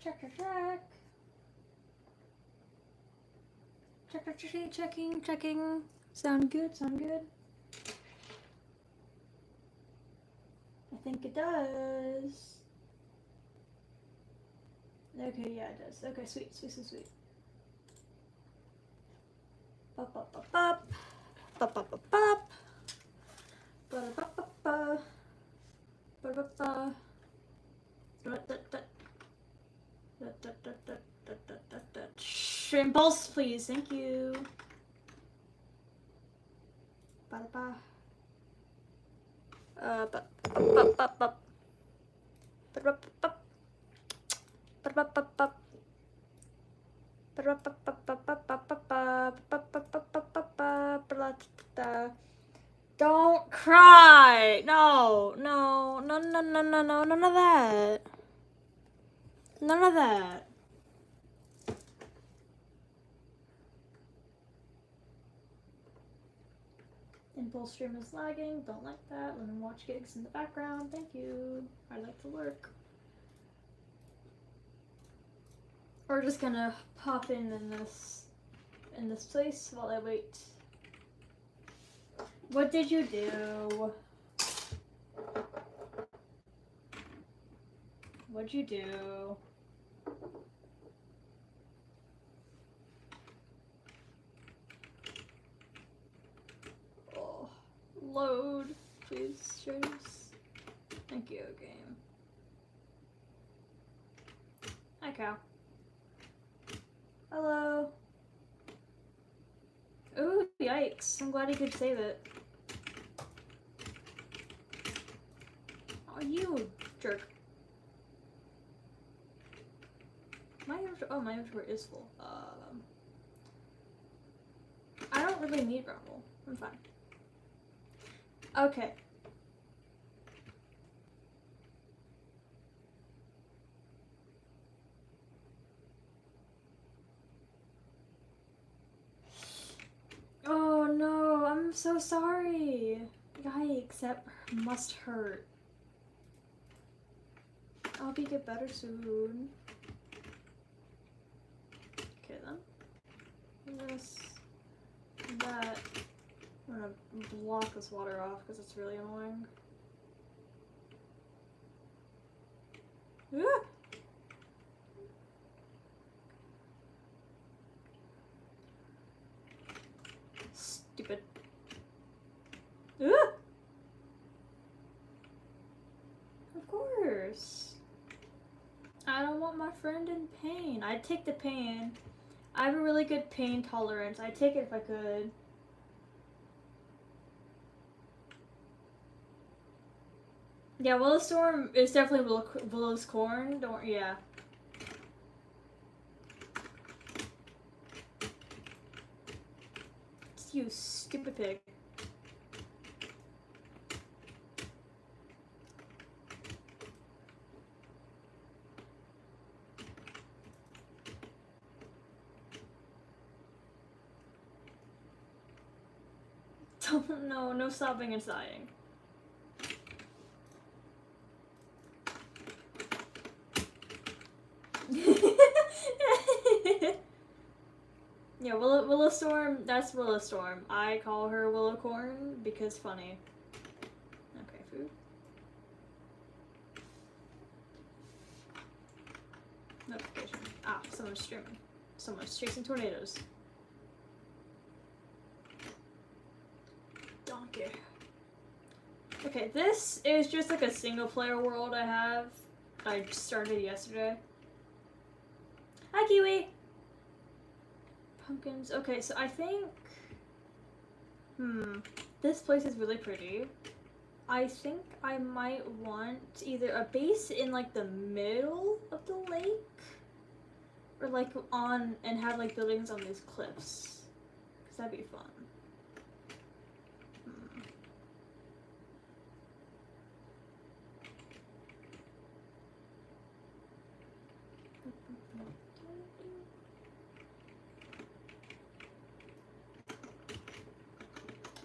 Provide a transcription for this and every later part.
Check. Checking. Sound good? I think it does. Okay, yeah, it does. Okay, sweet. Impulse, please. Thank you. Don't cry! No, none of that. None of that. Impulse stream is lagging. Don't like that. Let me watch gigs in the background. Thank you. I like to work. We're just gonna pop in this place while I wait. What did you do? What'd you do? Oh, load, please, streams. Thank you, game. Hi, cow. Hello. Ooh, yikes. I'm glad he could save it. Oh, you jerk. My inventory is full. I don't really need Rumble. I'm fine. Okay. Oh no, I'm so sorry. Yikes, that must hurt. I'll get better soon. Okay then. This, that. I'm gonna block this water off because it's really annoying. Ah! Stupid. Ah! Of course. I don't want my friend in pain. I'd take the pain. I have a really good pain tolerance. I'd take it if I could. Yeah, Willowstorm is definitely Willow's corn. Don't, yeah. You stupid pig. No sobbing and sighing. Yeah, Willowstorm, that's Willowstorm. I call her Willowcorn because funny. Okay, food. Notification. Ah, someone's streaming. Someone's chasing tornadoes. Donkey. Okay, this is just like a single player world I have. I started yesterday. Hi, Kiwi! Pumpkins. Okay, so I think... This place is really pretty. I think I might want either a base in like the middle of the lake or like on and have like buildings on these cliffs. Cause that'd be fun.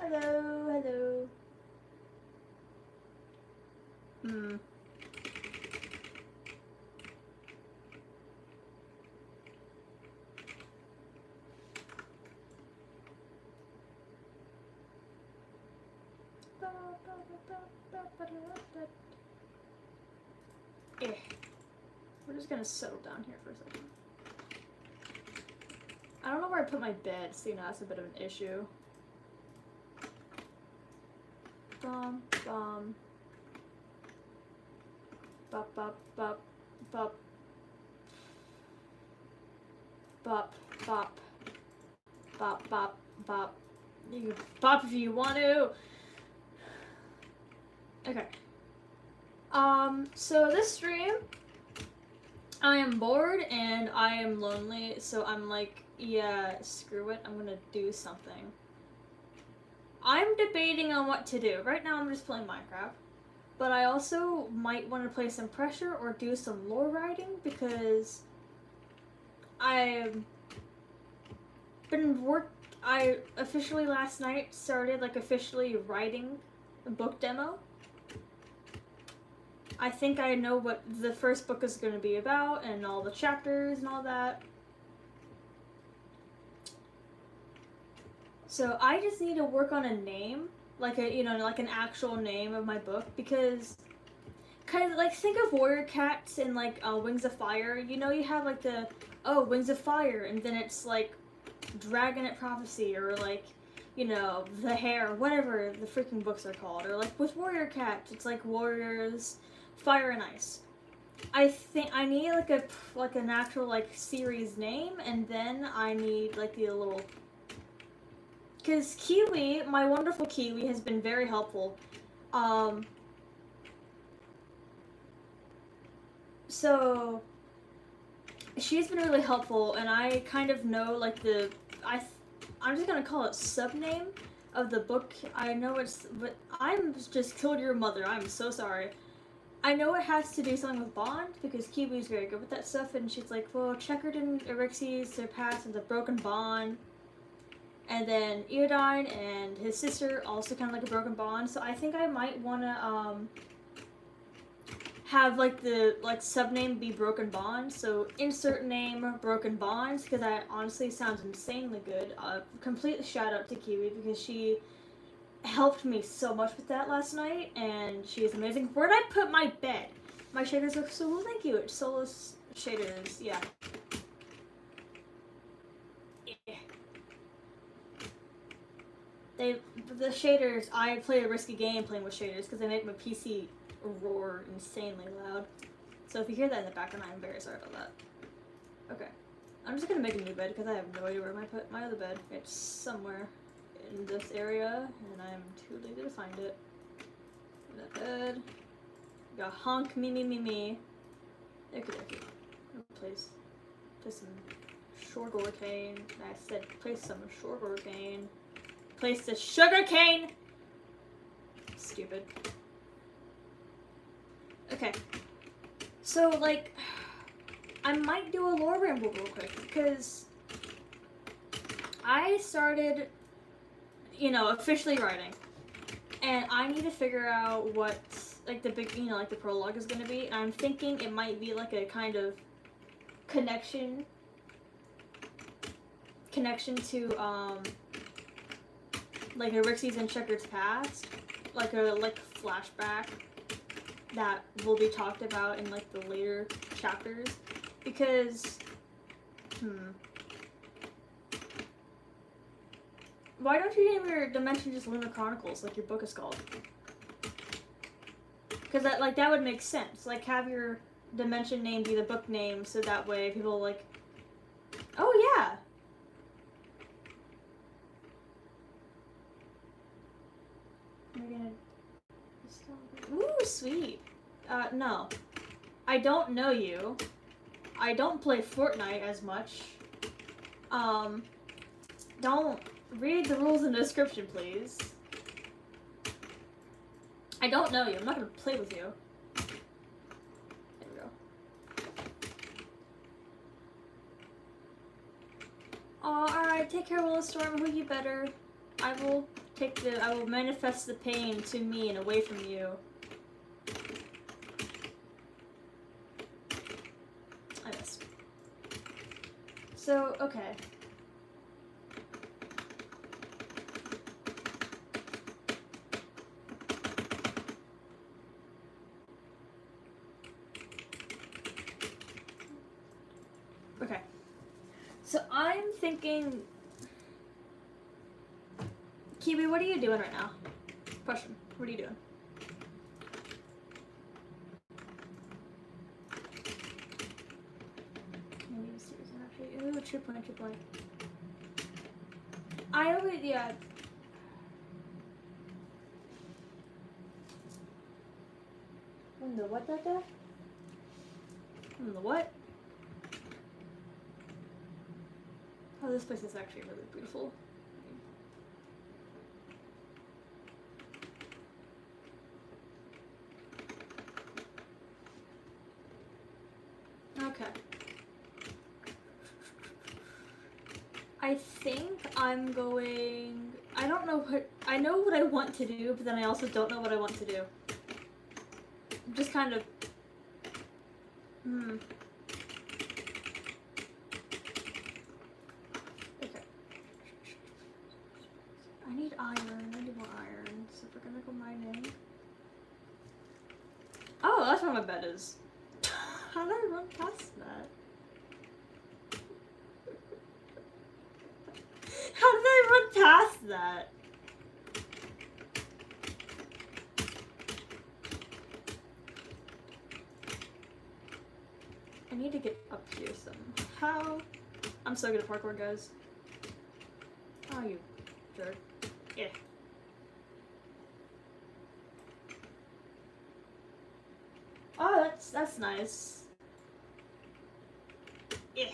Hello. We're just gonna settle down here for a second. I don't know where I put my bed, so you know that's a bit of an issue. Bum bum. Bop bop bop bop. Bop bop. Bop bop bop. You can bop if you want to. Okay. So this stream, I am bored and I am lonely, so I'm like, yeah, screw it, I'm gonna do something. I'm debating on what to do. Right now I'm just playing Minecraft, but I also might want to play some Pressure or do some lore writing because I officially last night started like officially writing a book demo. I think I know what the first book is going to be about and all the chapters and all that. So I just need to work on a name, like like an actual name of my book, because kind of like think of Warrior Cats and like Wings of Fire. You know, you have like the Wings of Fire, and then it's like Dragonet Prophecy, or like the Hair, whatever the freaking books are called, or like with Warrior Cats, it's like Warriors, Fire and Ice. I think I need like an actual like series name, and then I need like the little, because Kiwi, my wonderful Kiwi, has been very helpful. So she's been really helpful, and I kind of know like I'm just gonna call it subname of the book. I know it's, but I'm just killed your mother. I'm so sorry. I know it has to do something with Bond, because Kiwi's very good with that stuff, and she's like, well, Checkered and Erixes surpassed with a broken bond. And then Eodine and his sister, also kind of like a broken bond. So I think I might want to have like the subname be Broken Bond. So insert name Broken Bonds, because that honestly sounds insanely good. Complete shout out to Kiwi, because she helped me so much with that last night, and she is amazing. Where'd I put my bed? My shaders look so well, thank you. It's Solo's shaders, yeah. The shaders, I play a risky game playing with shaders because they make my PC roar insanely loud. So if you hear that in the background, I'm very sorry about that. Okay. I'm just gonna make a new bed because I have no idea where I put my other bed. It's somewhere in this area, and I'm too lazy to find it. That bed. Got honk me. Okay. Place some sugar cane. I said place some sugar cane. Place the sugar cane! Stupid. Okay. So, like, I might do a lore ramble real quick, because I started, officially writing. And I need to figure out what, like, the big, like, the prologue is going to be. And I'm thinking it might be, like, a kind of connection to, like Erixes and Checkered's past, like a flashback that will be talked about in like the later chapters, because why don't you name your dimension just Lunar Chronicles, like your book is called? Because that would make sense. Like, have your dimension name be the book name, so that way people like, oh yeah. Ooh, sweet. No. I don't know you. I don't play Fortnite as much. Don't read the rules in the description, please. I don't know you. I'm not gonna play with you. There we go. Alright, take care, Willowstorm. Who you better? I will manifest the pain to me and away from you. So, okay. Okay. So I'm thinking... Kiwi, what are you doing right now? Question. What are you doing? Ooh, true point, true point. I always, yeah. On the what, that? On the what? Oh, this place is actually really beautiful. Okay. I think I'm going... I don't know what... I know what I want to do, but then I also don't know what I want to do. I'm just kind of... Okay. I need iron. I need more iron. So we're gonna go mining. Oh, that's where my bed is. How did I run past that? How did I run past that? I need to get up here somehow. I'm so good at parkour, guys. Oh, you jerk. Yeah. Oh, that's nice. Yeah.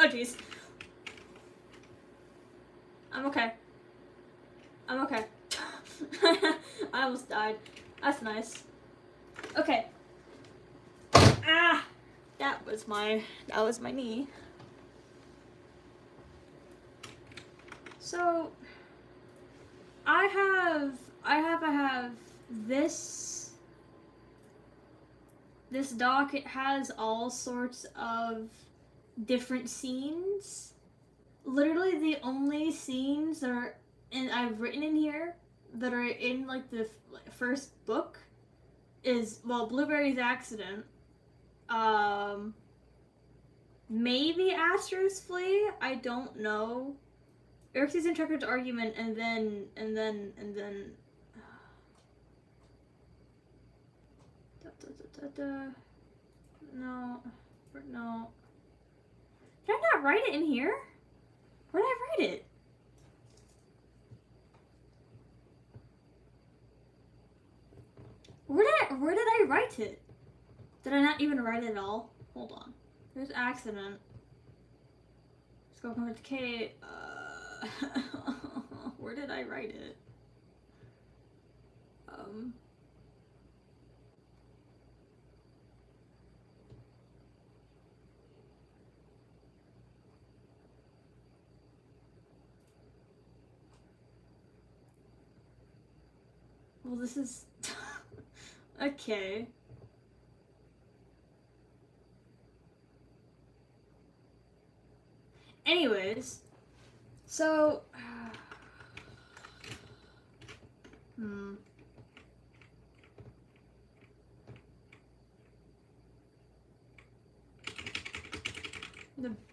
Oh, jeez. I'm okay. I'm okay. I almost died. That's nice. Okay. Ah! That was my knee. So I have this doc. It has all sorts of different scenes. Literally the only scenes that are I've written in here that are in like the first book is, well, Blueberry's accident, maybe Astro's flea, I don't know, Eric's and Tucker's argument, and then no. Did I not write it in here? Where did I write it? Where did I write it? Did I not even write it at all? Hold on. There's accident. Let's go come with Kate. Where did I write it? Well, this is... okay. Anyways, so...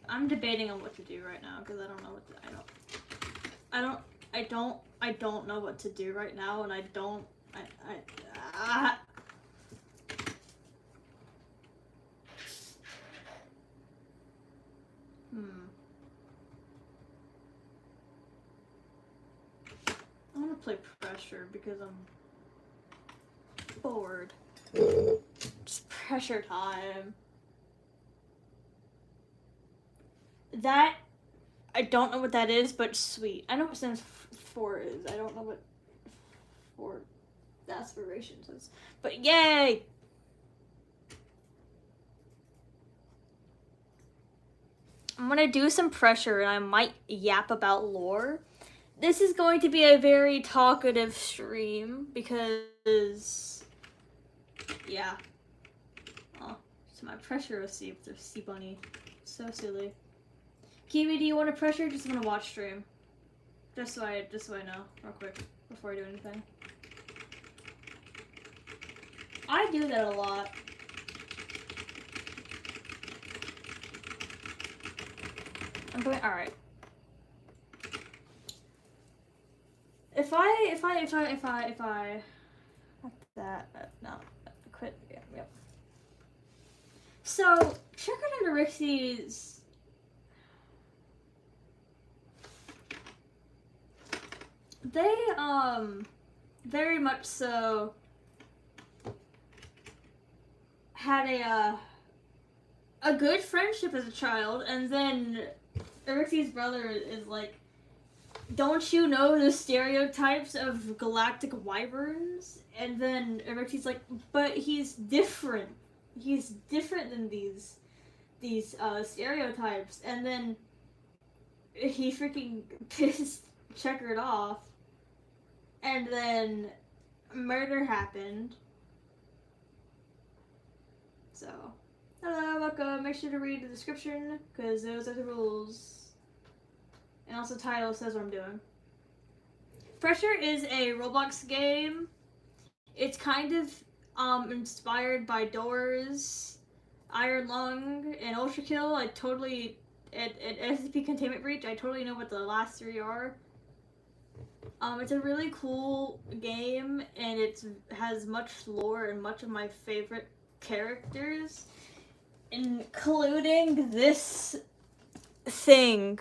I'm debating on what to do right now because I don't know what to, I don't know what to do right now, and I don't I want to play pressure because I'm bored. Just pressure time. That, I don't know what that is, but sweet. I know what stands for is. I don't know what for aspirations. But yay! I'm gonna do some pressure and I might yap about lore. This is going to be a very talkative stream because, yeah. Oh, so my pressure received the sea bunny. So silly. Kiwi, do you want to pressure? Just want to watch stream. Just so I know, real quick, before I do anything. I do that a lot. I'm going. All right. If I that no, quit. Yeah, yep. So Checkered and Rixies. They very much so had a good friendship as a child, and then Erixie's brother is like, don't you know the stereotypes of galactic wyverns? And then Erixie's like, but he's different. He's different than these stereotypes. And then he freaking pissed Checkered off. And then murder happened. So, hello, welcome. Make sure to read the description, because those are the rules. And also title says what I'm doing. Pressure is a Roblox game. It's kind of inspired by Doors, Iron Lung, and Ultra Kill. I totally, at SCP Containment Breach, I totally know what the last three are. It's a really cool game, and it has much lore and much of my favorite characters, including this thing.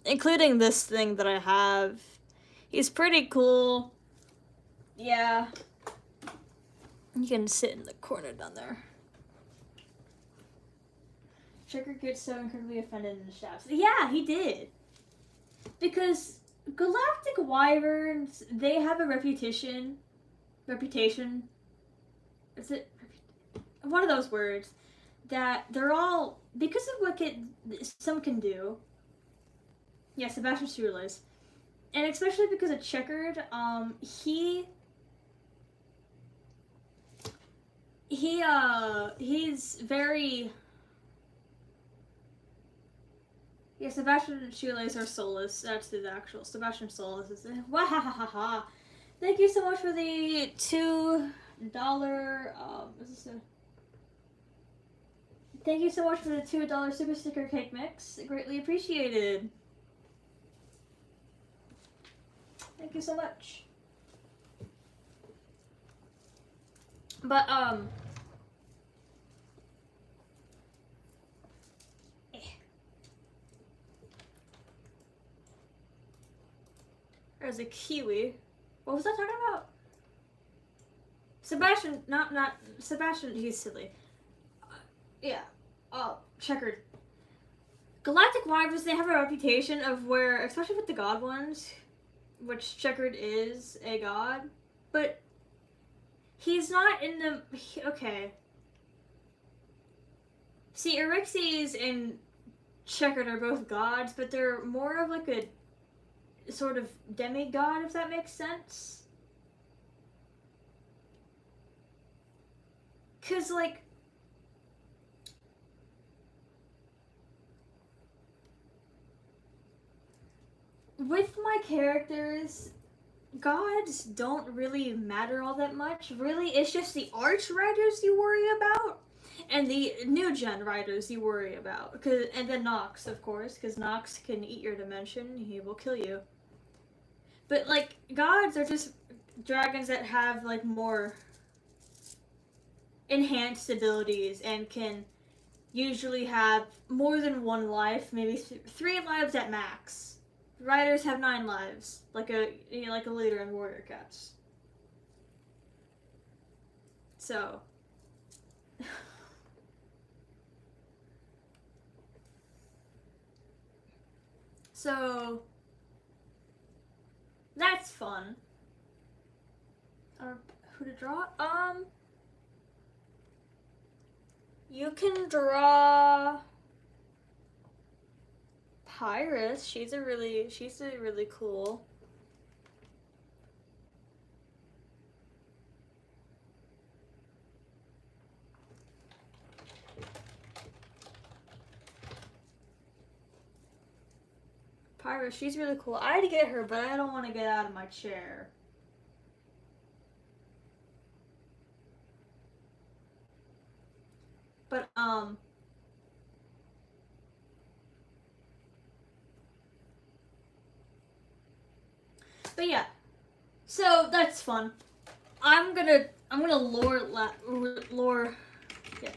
Including this thing that I have. He's pretty cool. Yeah. You can sit in the corner down there. Checker gets so incredibly offended in the shafts. Yeah, he did. Because galactic wyverns, they have a reputation. Is it? One of those words. That they're all, because of what some can do. Yeah, Sebastian Shoelace. And especially because of Checkered, he's very... Yeah, Sebastian Shoelace or Solus. That's the actual. Sebastian Solus is it. Wahahaha. Thank you so much for the $2, is this a... Thank you so much for the $2 Super Sticker Cake Mix. Greatly appreciated. Thank you so much. But, there's a kiwi. What was I talking about? Sebastian, not Sebastian, he's silly. Yeah. Oh, Checkered. Galactic wyverns, they have a reputation of where, especially with the god ones, which Checkered is a god, but he's not in the... Okay. See, Eryxes and Checkered are both gods, but they're more of like a sort of demigod, if that makes sense. Because, like... With my characters, gods don't really matter all that much. Really, it's just the arch riders you worry about, and the new gen riders you worry about. And then Nox, of course, because Nox can eat your dimension. He will kill you. But, like, gods are just dragons that have, like, more enhanced abilities and can usually have more than one life, maybe 3 lives at max. Riders have 9 lives, like a leader in Warrior Cats. So, that's fun. Or who to draw? You can draw Pyrus. She's a really cool. Pyrus, she's really cool. I had to get her, but I don't want to get out of my chair. But yeah, so that's fun. I'm gonna lore. Yeah.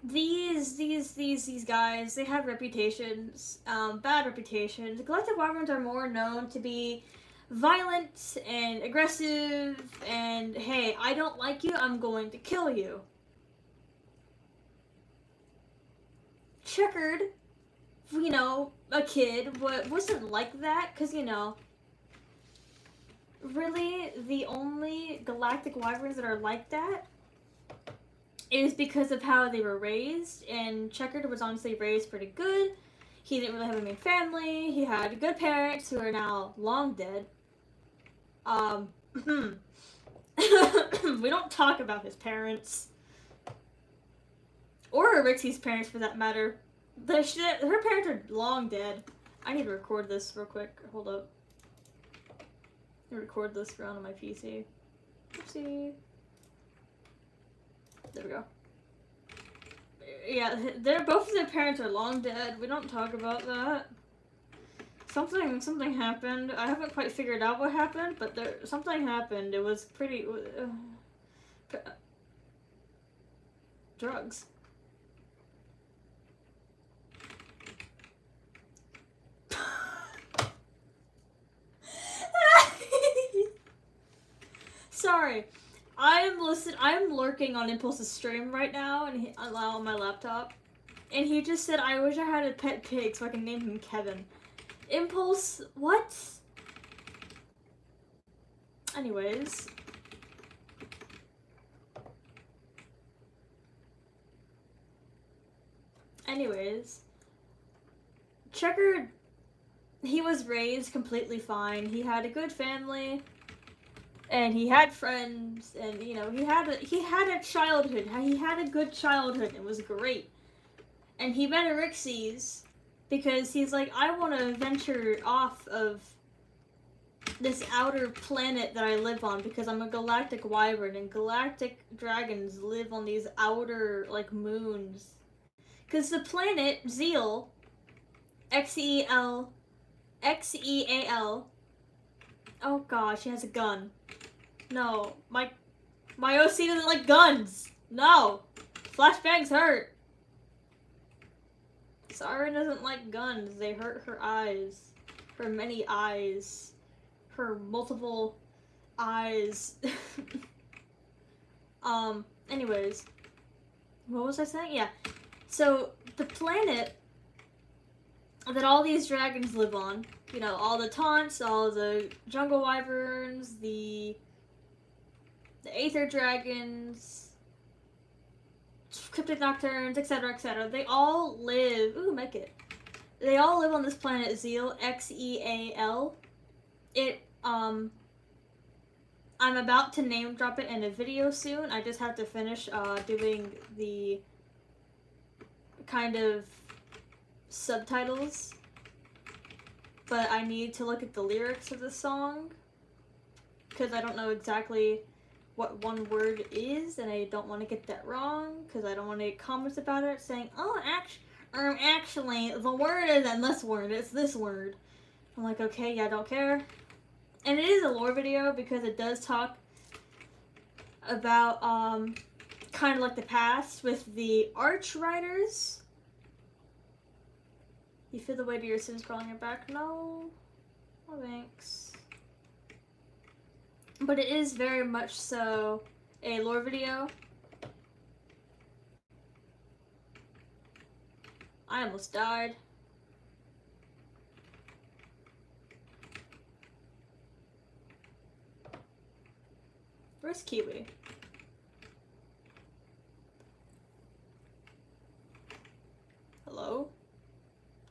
These guys, they have reputations, bad reputations. Galactic Wyverns are more known to be violent and aggressive, and hey, I don't like you, I'm going to kill you. Checkered, you know, a kid wasn't like that, because, you know, really the only Galactic Wyverns that are like that is because of how they were raised, and Checkered was honestly raised pretty good. He didn't really have a main family. He had good parents who are now long dead. We don't talk about his parents. Or Rixie's parents, for that matter. Her parents are long dead. I need to record this real quick. Hold up. Record this on my PC. Oopsie. There we go. Yeah, both of their parents are long dead. We don't talk about that. Something happened. I haven't quite figured out what happened, but something happened. It was pretty drugs. Sorry. I'm lurking on Impulse's stream right now, and on my laptop, and he just said, "I wish I had a pet pig so I can name him Kevin." Impulse, what? Anyways. Checkered, he was raised completely fine. He had a good family. And he had friends, and you know, he had a childhood. He had a good childhood. It was great. And he met a Rixie's because he's like, I want to venture off of this outer planet that I live on because I'm a galactic wyvern, and galactic dragons live on these outer like moons. Because the planet Zeal, Xeal. Oh gosh, he has a gun. No, my OC doesn't like guns. No, flashbangs hurt. Siren doesn't like guns. They hurt her eyes, her many eyes, her multiple eyes. Anyways, what was I saying? Yeah. So the planet that all these dragons live on, you know, all the taunts, all the jungle wyverns, the aether dragons, cryptic nocturnes, etc., they all live. Ooh, make it. They all live on this planet Zeal, Xeal. I'm about to name drop it in a video soon. I just have to finish doing the kind of subtitles, but I need to look at the lyrics of the song because I don't know exactly what one word is, and I don't want to get that wrong because I don't want to get comments about it saying, oh, actually, the word isn't this word, it's this word. I'm like, okay, yeah, I don't care. And it is a lore video because it does talk about kind of like the past with the arch riders. You feel the weight of your sins crawling your back? No. No thanks. But it is very much so a lore video. I almost died. Where's Kiwi? Hello?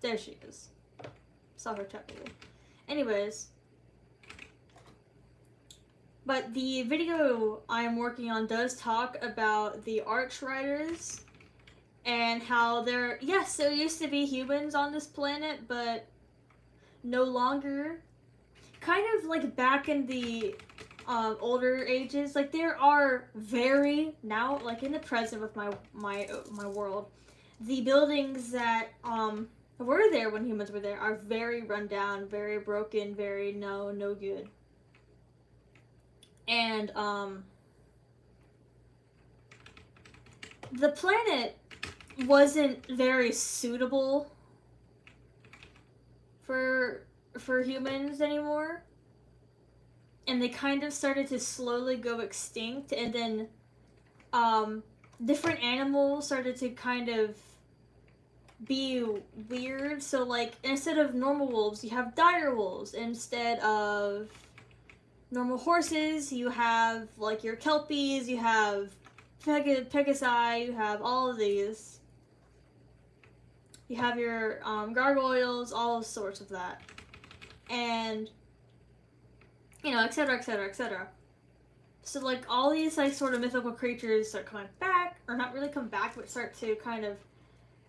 There she is. Saw her chat bubble. Anyways. But the video I'm working on does talk about the arch riders and how there used to be humans on this planet, but no longer. Kind of like back in the older ages, like there are now, like in the present with my world, the buildings that were there when humans were there are very run down, very broken, very no good. And the planet wasn't very suitable for humans anymore. And they kind of started to slowly go extinct, and then different animals started to kind of be weird. So like instead of normal wolves, you have dire wolves. Instead of normal horses, you have like your kelpies, you have pegasi, you have all of these. You have your gargoyles, all sorts of that. And etc, etc, etc. So like all these like sort of mythical creatures start coming back, or not really come back, but start to kind of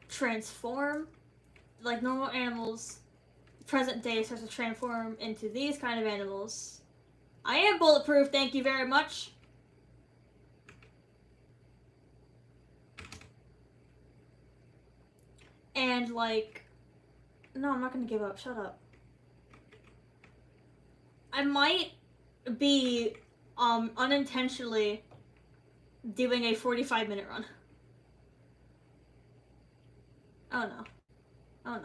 transform. Like normal animals, present day starts to transform into these kind of animals. I am bulletproof, thank you very much. And like, no, I'm not gonna give up, shut up. I might be unintentionally doing a 45-minute run. Oh no. Oh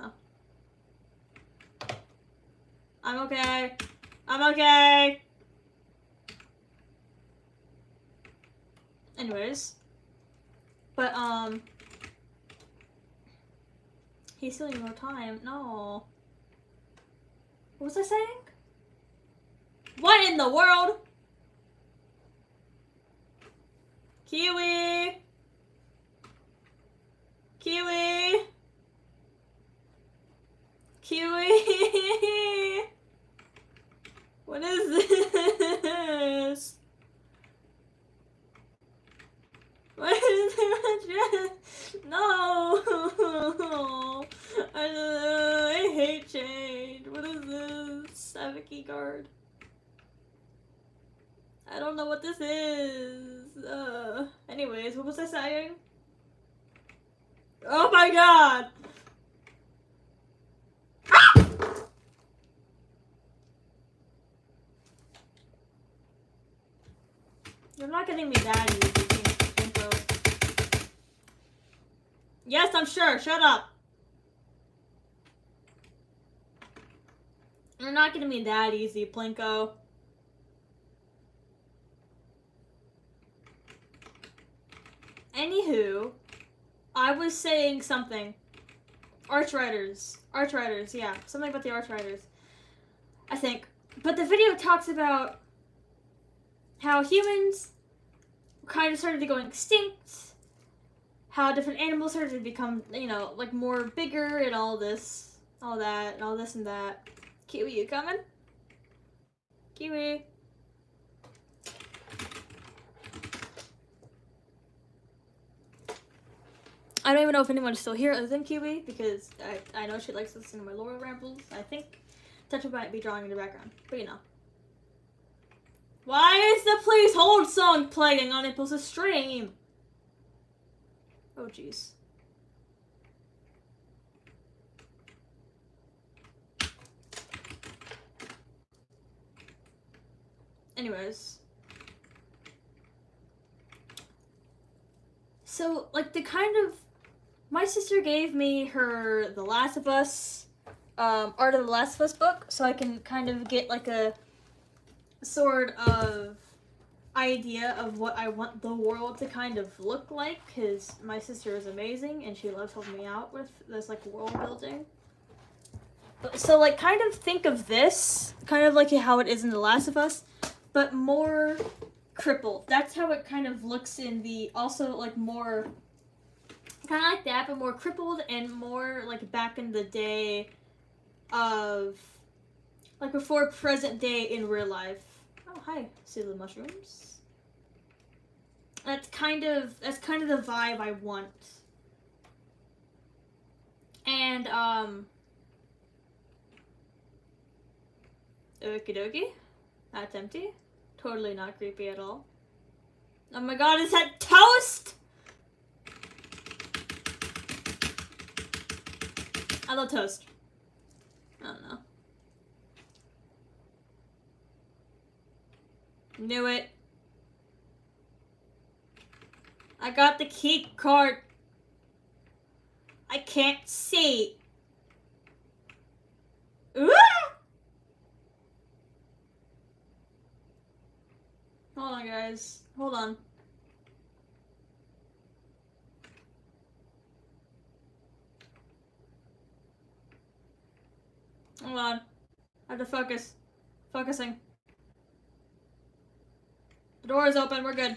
no. I'm okay. I'm okay. Anyways. But he's stealing more time. No. What was I saying? What in the world? Kiwi! Kiwi! Kiwi! What is this? What is this? No! I hate change. What is this? I have a key card. I don't know what this is. Anyways, what was I saying? Oh my god! You're not getting me that easy, Plinko. Yes, I'm sure. Shut up. You're not getting me that easy, Plinko. Anywho, I was saying something. Archriders, yeah. Something about the Archriders, I think. But the video talks about how humans kind of started to go extinct, how different animals started to become, like more bigger and all this, all that, and all this and that. Kiwi, you coming? Kiwi. I don't even know if anyone's still here other than Kiwi, because I know she likes listening to my lore rambles. I think Tetra might be drawing in the background, but Why is the Please Hold song playing on Impulse's stream? Oh, jeez. Anyways. So, like, my sister gave me her The Last of Us, Art of the Last of Us book, so I can kind of get, like, a sort of idea of what I want the world to kind of look like, because my sister is amazing, and she loves helping me out with this, like, world building. So, like, kind of think of this, kind of like how it is in The Last of Us, but more crippled. That's how it kind of looks in the, also like more, kind of like that, but more crippled and more like back in the day of, like before present day in real life. Oh, hi, see the mushrooms? That's kind of the vibe I want. And, okie dokie. That's empty. Totally not creepy at all. Oh my god, is that toast? I love toast. I don't know. Knew it. I got the key card. I can't see. Ooh! Hold on, guys. Hold on. Hold on. I have to focus. Focusing. The door is open. We're good.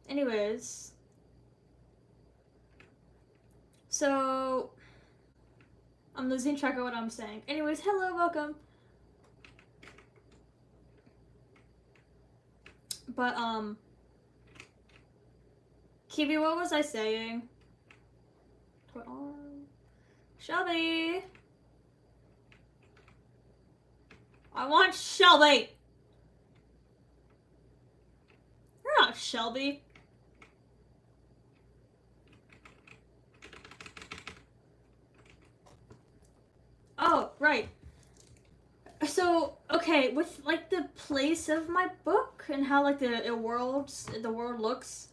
Anyways. So, I'm losing track of what I'm saying. Anyways, hello, welcome. But, Kiwi, what was I saying? Shelby! I want Shelby! You're not Shelby. Oh, right. So, okay, with like the place of my book and how like the world looks,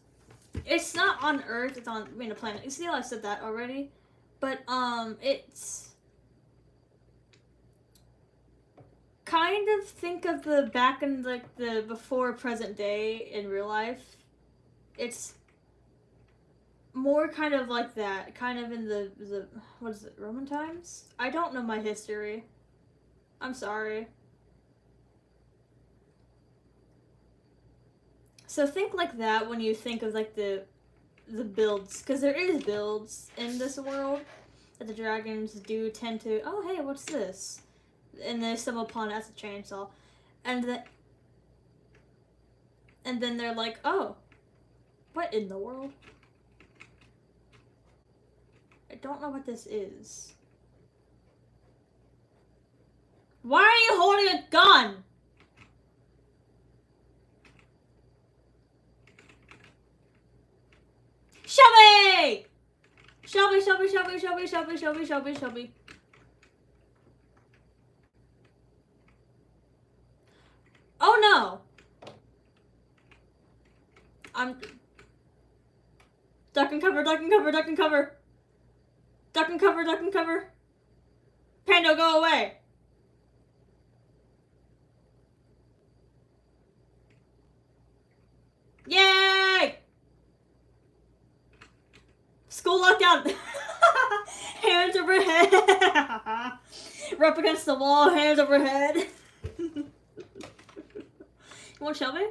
it's not on Earth, it's on a planet. You see how I said that already? But it's kind of think of the back in like the before present day in real life. It's more kind of like that, kind of in the what is it, Roman times? I don't know my history. I'm sorry. So think like that when you think of like the builds, because there is builds in this world that the dragons do tend to. Oh hey, what's this? And they stumble upon it as a chainsaw, and then they're like, oh, what in the world? I don't know what this is. Why are you holding a gun? Shelby! Shelby, Shelby, Shelby, Shelby, Shelby, Shelby, Shelby, Shelby. Oh no! I'm... Duck and cover, duck and cover, duck and cover. Duck and cover, duck and cover. Pando, go away! Yay! School lockdown! Hands over head! We're up against the wall, hands over head. You want Shelby?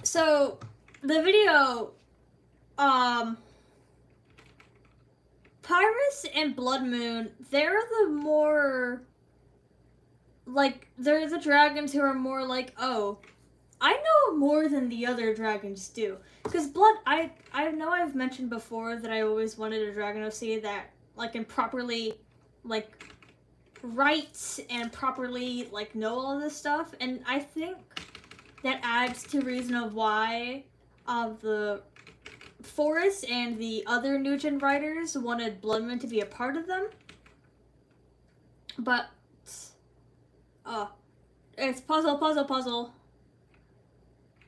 So, the video, Pyrus and Blood Moon, they're the more, like, they're the dragons who are more like, oh, I know more than the other dragons do. Because I know I've mentioned before that I always wanted a dragon OC that, like, can properly, like, write and properly, like, know all this stuff. And I think that adds to reason of why the Forest and the other new gen writers wanted Blood Moon to be a part of them. But, it's puzzle, puzzle, puzzle.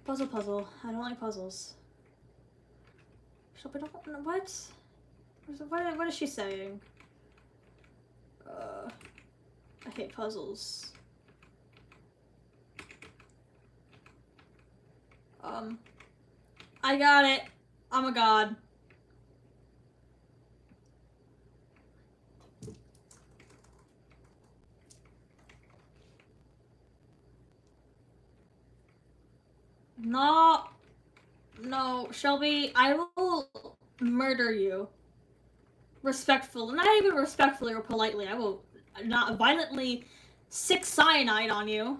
Puzzle, puzzle. I don't like puzzles. What? What is she saying? I hate puzzles. I got it. I'm a god. No. No, Shelby, I will murder you. Respectfully. Not even respectfully or politely. I will not violently sick cyanide on you.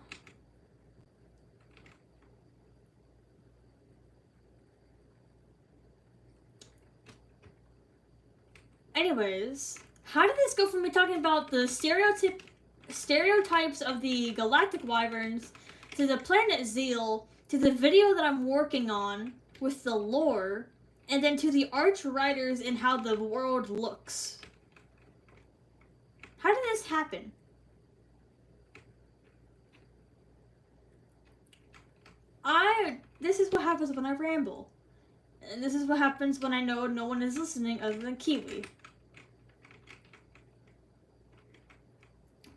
Anyways, how did this go from me talking about the stereotypes of the galactic wyverns to the planet Zeal to the video that I'm working on with the lore and then to the arch riders and how the world looks? How did this happen? This is what happens when I ramble. And this is what happens when I know no one is listening other than Kiwi.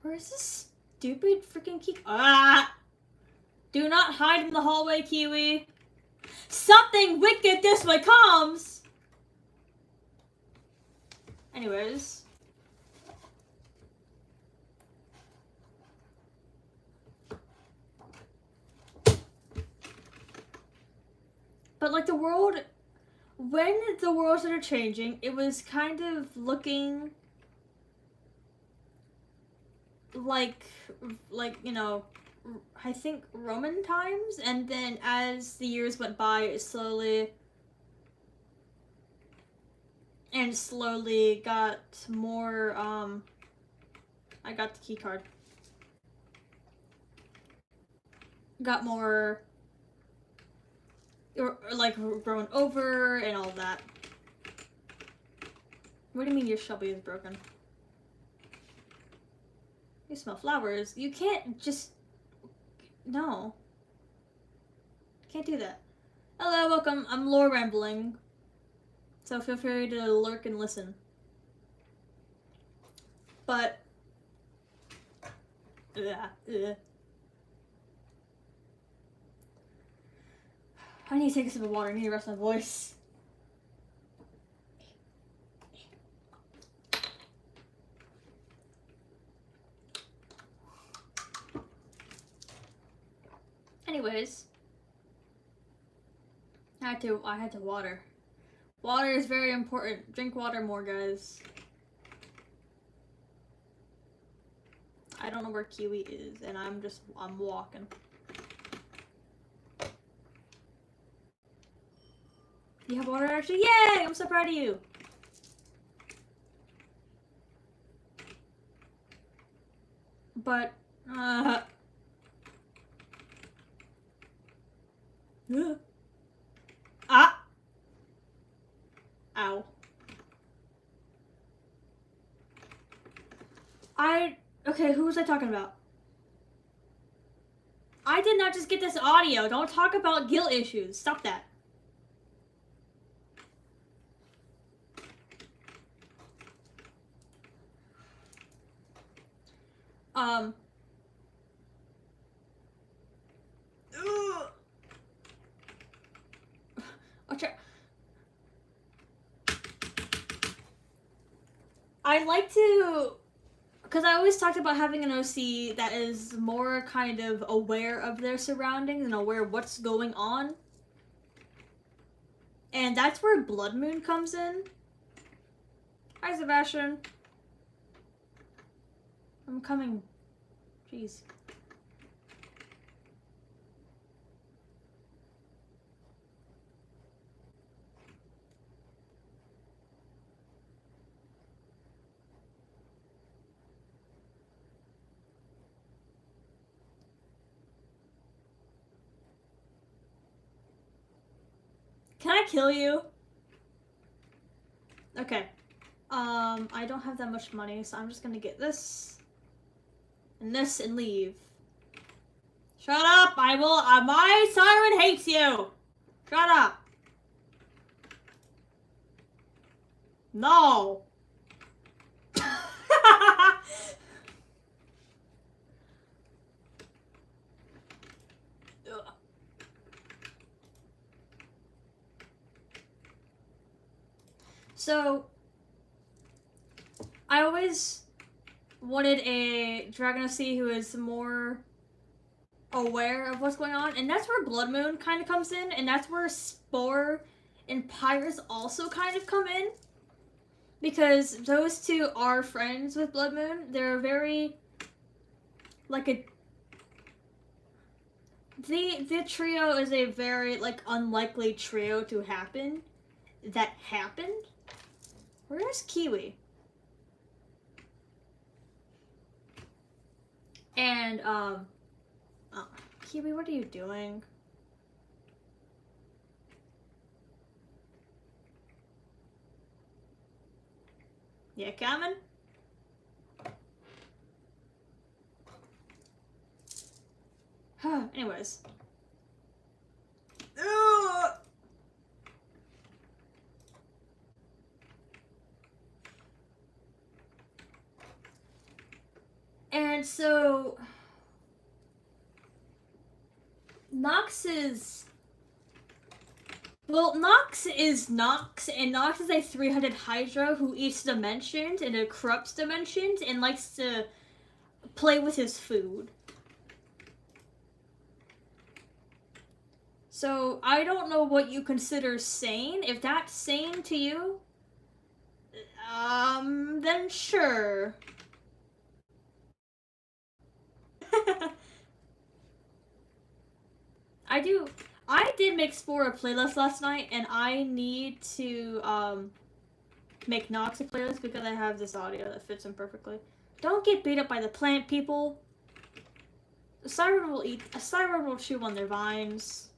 Where is this stupid freaking Kiwi? Ah! Do not hide in the hallway, Kiwi. Something wicked this way comes! Anyways. But like the world, when the world started changing, it was kind of looking like you know, I think Roman times, and then as the years went by, it slowly got more. I got the key card. Got more, or like grown over and all that. What do you mean your Shelby is broken? You smell flowers. You can't just... No. Can't do that. Hello, welcome. I'm lore rambling. So feel free to lurk and listen. But... I need to take a sip of water. I need to rest my voice. Anyways, I had to water. Water is very important. Drink water more, guys. I don't know where Kiwi is, and I'm walking. You have water actually? Yay! I'm so proud of you. But, ah! Ow. Okay, who was I talking about? I did not just get this audio. Don't talk about guilt issues. Stop that. I like to, because I always talked about having an OC that is more kind of aware of their surroundings and aware of what's going on. And that's where Blood Moon comes in. Hi, Sebastian. I'm coming. Jeez. Can I kill you? Okay. I don't have that much money, so I'm just gonna get this and leave. Shut up! I will. My siren hates you. Shut up. No. So, I always wanted a Dragon OC who is more aware of what's going on, and that's where Blood Moon kind of comes in, and that's where Spore and Pyrus also kind of come in, because those two are friends with Blood Moon. They're very like a the trio is a very like unlikely trio to happen. That happened. Where's Kiwi? And oh, Kiwi, what are you doing? Yeah, coming? Anyways. Ugh! And so Nox is Nox, and Nox is a three-headed Hydra who eats dimensions and it corrupts dimensions and likes to play with his food. So I don't know what you consider sane. If that's sane to you, then sure. I did make Spore a playlist last night, and I need to make Nox a playlist because I have this audio that fits him perfectly. Don't get beat up by the plant people. A siren will chew on their vines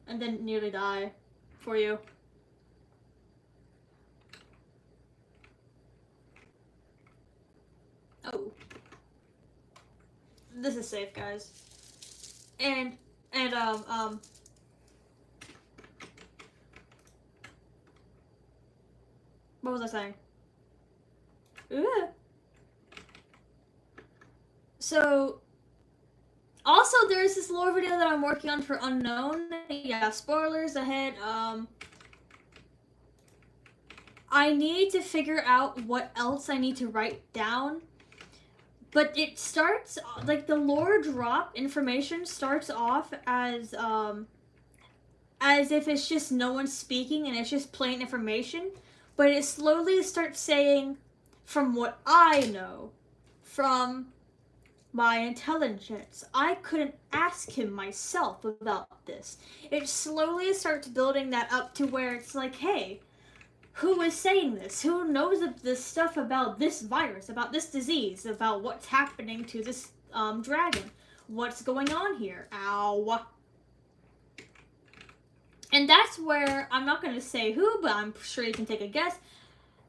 and then nearly die for you. Oh. This is safe, guys. And what was I saying? Ooh. So, also there's this lore video that I'm working on for Unknown. Yeah, spoilers ahead. I need to figure out what else I need to write down. But it starts, like, the lore drop information starts off as if it's just no one speaking and it's just plain information. But it slowly starts saying, from what I know, from my intelligence, I couldn't ask him myself about this. It slowly starts building that up to where it's like, hey, who is saying this? Who knows of this stuff about this virus, about this disease, about what's happening to this dragon? What's going on here? Ow. And that's where, I'm not going to say who, but I'm sure you can take a guess.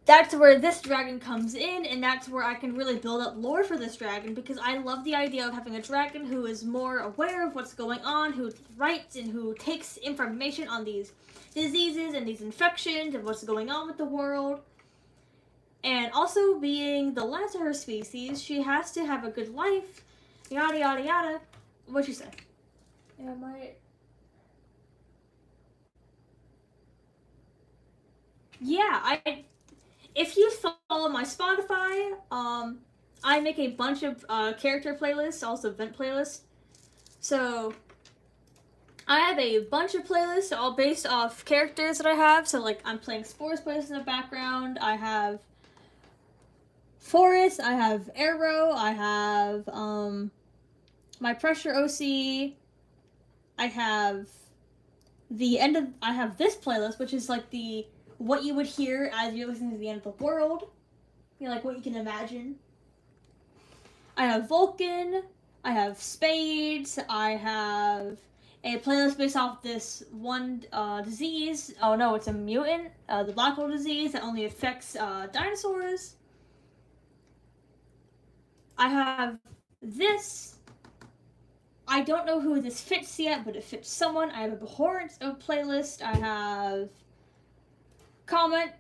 That's where this dragon comes in, and that's where I can really build up lore for this dragon, because I love the idea of having a dragon who is more aware of what's going on, who writes and who takes information on these diseases and these infections and what's going on with the world. And also, being the last of her species, she has to have a good life, yada yada yada. What'd you say? Yeah, if you follow my Spotify, I make a bunch of character playlists, also event playlists. So I have a bunch of playlists all based off characters that I have. So like I'm playing Spore's playlist in the background. I have Forest, I have Arrow, I have my Pressure OC, I have I have this playlist, which is like the what you would hear as you're listening to the end of the world. You know, like what you can imagine. I have Vulcan, I have Spades, I have a playlist based off this one disease. Oh no, it's a mutant, the black hole disease that only affects dinosaurs. I have this. I don't know who this fits yet, but it fits someone. I have a abhorrence of playlist. I have Comet.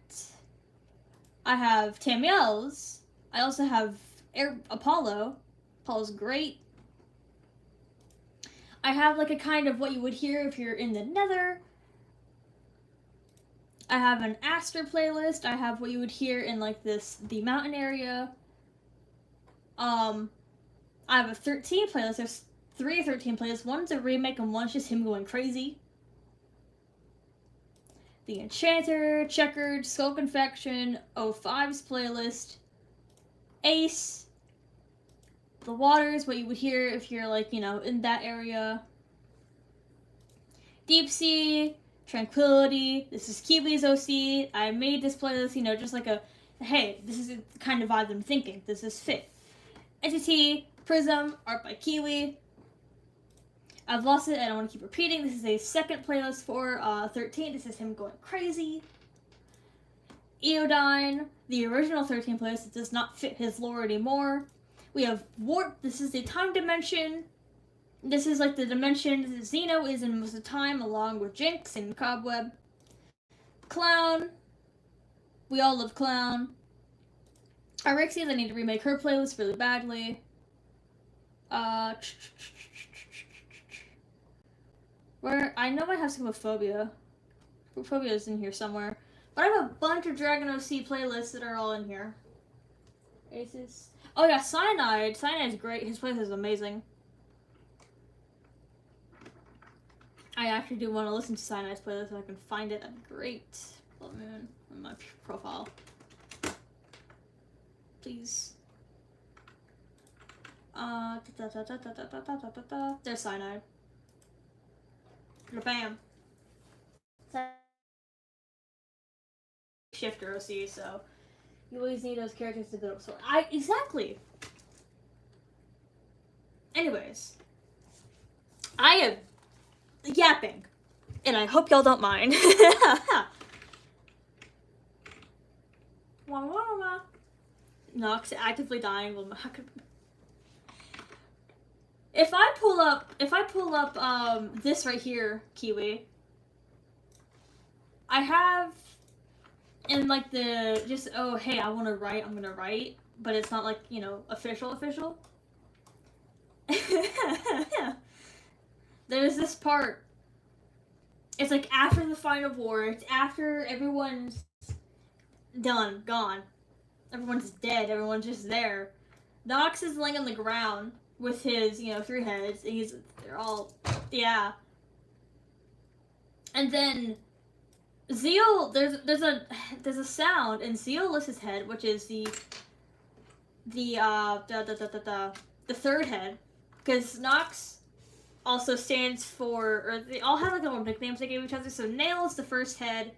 I have Tamiel's. I also have Apollo. Apollo's great. I have like a kind of what you would hear if you're in the Nether. I have an Aster playlist. I have what you would hear in like the mountain area. I have a 13 playlist. There's three 13 playlists. One's a remake and one's just him going crazy. The Enchanter, Checkered, Skull Confection, 05's playlist, Ace, The Waters, what you would hear if you're like, in that area. Deep Sea, Tranquility, this is Kiwi's OC. I made this playlist, just like hey, this is the kind of vibe I'm thinking. This is fit. Entity, Prism, Art by Kiwi. I've Lost It, I don't want to keep repeating. This is a second playlist for 13. This is him going crazy. Eodyne, the original 13 playlist that does not fit his lore anymore. We have Warp, this is the time dimension. This is like the dimension that Xeno is in most of the time, along with Jinx and Cobweb. Clown, we all love Clown. Arixia, they need to remake her playlist really badly. Where I know I have Scopophobia. Scopophobia is in here somewhere. But I have a bunch of Dragon OC playlists that are all in here. Aces. Oh yeah, Cyanide. Cyanide's great. His playlist is amazing. I actually do want to listen to Cyanide's playlist if I can find it. That'd be great. Blood Moon on my profile. Please. There's Cyanide. Bam. Shifter OC, so you always need those characters to build up. So exactly. Anyways, I am yapping, and I hope y'all don't mind. Nox actively dying. Well, if I pull up this right here, Kiwi, I have in like the just hey, I want to write, I'm gonna write, but it's not like official. There's this part. It's like after the final war. It's after everyone's done, gone. Everyone's dead. Everyone's just there. Nox is laying on the ground with his, 3 heads. They're all, yeah. And then Zeal, there's a sound, and Zeal lifts his head, which is the third head, because Nox also stands for, or they all have like little nicknames they gave each other. So Nail is the first head,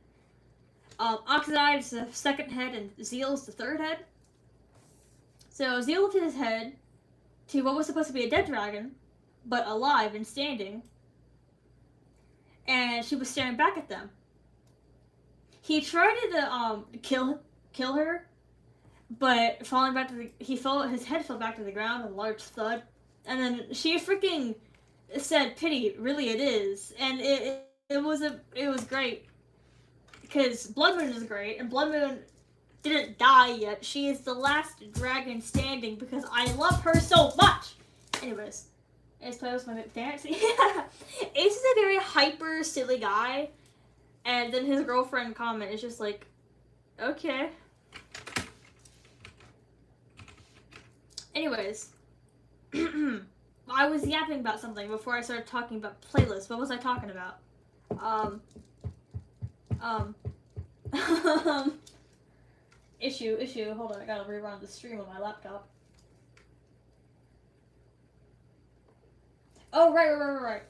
Oxidide is the second head, and Zeal is the third head. So Zeal lifted his head to what was supposed to be a dead dragon, but alive and standing. And she was staring back at them. He tried to kill her, but falling back to his head fell back to the ground with a large thud. And then she freaking said, "Pity, really it is." And it was great. Because Blood Moon is great, and Blood Moon didn't die yet. She is the last dragon standing because I love her so much. Anyways, Ace plays my dance. Ace is a very hyper, silly guy, and then his girlfriend comment is just like, okay. Anyways, I was yapping about something before I started talking about playlists. What was I talking about? Issue. Hold on, I gotta rerun the stream on my laptop. Oh, right.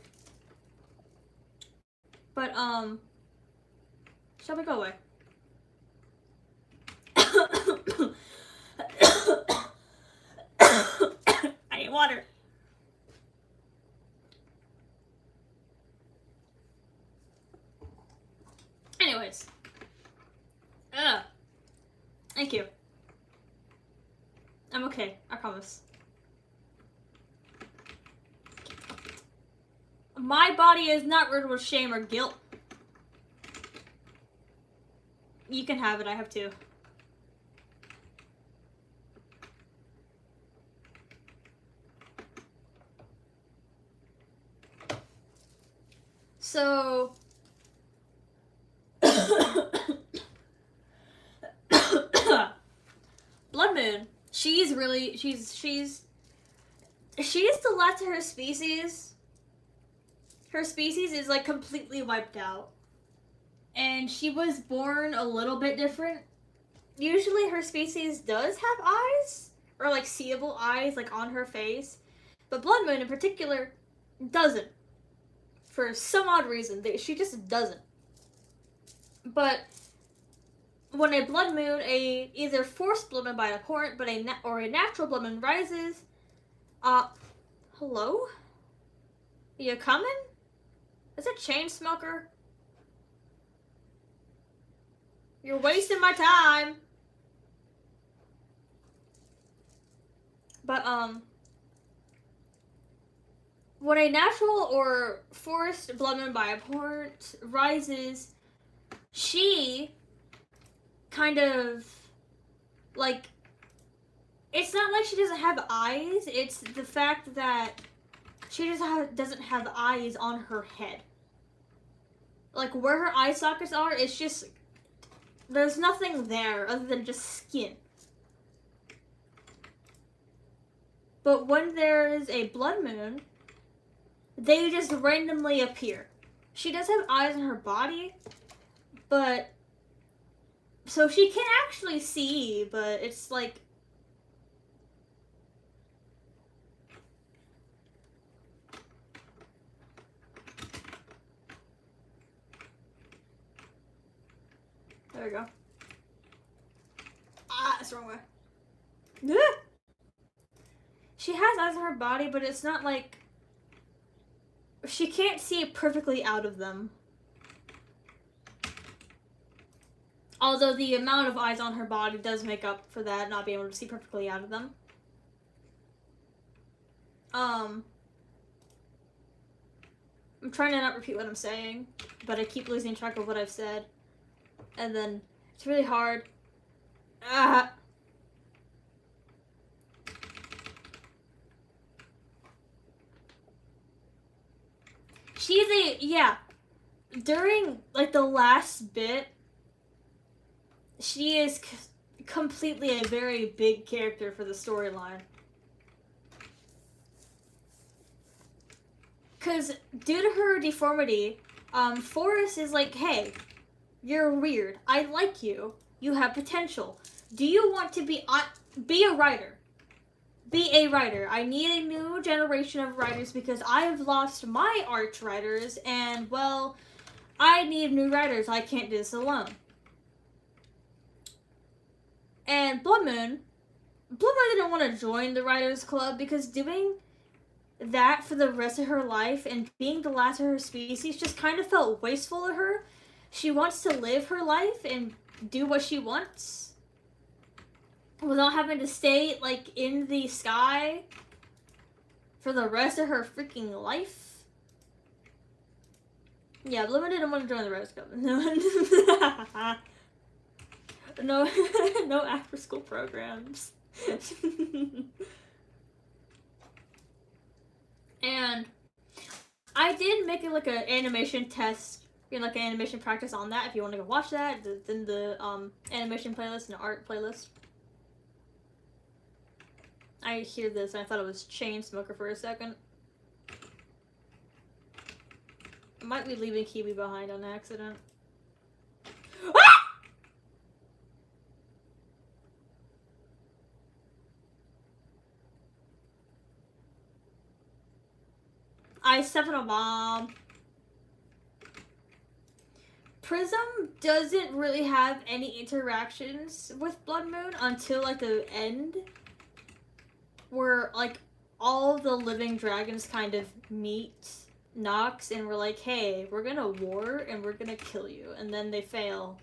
But, shall we go away? I need water. Anyways. Thank you. I'm okay, I promise. My body is not riddled with shame or guilt. You can have it, I have two. So Blood Moon, she's she is the last of her species. Her species is like completely wiped out. And she was born a little bit different. Usually her species does have eyes, or like seeable eyes like on her face. But Blood Moon in particular doesn't. For some odd reason. She just doesn't. But when a blood moon, either forced blood moon by an abhorrent, or a natural blood moon rises, hello? You coming? Is it chain smoker? You're wasting my time. But when a natural or forced blood moon by abhorrent rises, she kind of like, it's not like she doesn't have eyes, it's the fact that she just doesn't have eyes on her head. Like where her eye sockets are, it's just, there's nothing there other than just skin. But when there's a blood moon, they just randomly appear. She does have eyes on her body, but so she can actually see, but it's like, there we go. That's the wrong way. She has eyes on her body, but it's not like, she can't see perfectly out of them. Although the amount of eyes on her body does make up for that, not being able to see perfectly out of them. I'm trying to not repeat what I'm saying, but I keep losing track of what I've said. And then it's really hard. During like the last bit, she is completely a very big character for the storyline. Because due to her deformity, Forrest is like, hey, you're weird. I like you. You have potential. Do you want to be a writer? Be a writer. I need a new generation of writers because I have lost my arch writers, and well, I need new writers. I can't do this alone. And Blood Moon didn't want to join the writers club because doing that for the rest of her life and being the last of her species just kind of felt wasteful of her. She wants to live her life and do what she wants without having to stay like in the sky for the rest of her freaking life. Yeah, Blood Moon didn't want to join the writers club. No after school programs. And I did make it like an animation test, like an animation practice on that. If you want to go watch that, then the animation playlist and the art playlist. I hear this and I thought it was Chainsmoker for a second. I might be leaving Kiwi behind on accident. Ah! I stepped on a bomb. Prism doesn't really have any interactions with Blood Moon until like the end, where like all the living dragons kind of meet Nox and we're like, hey, we're gonna war and we're gonna kill you, and then they fail.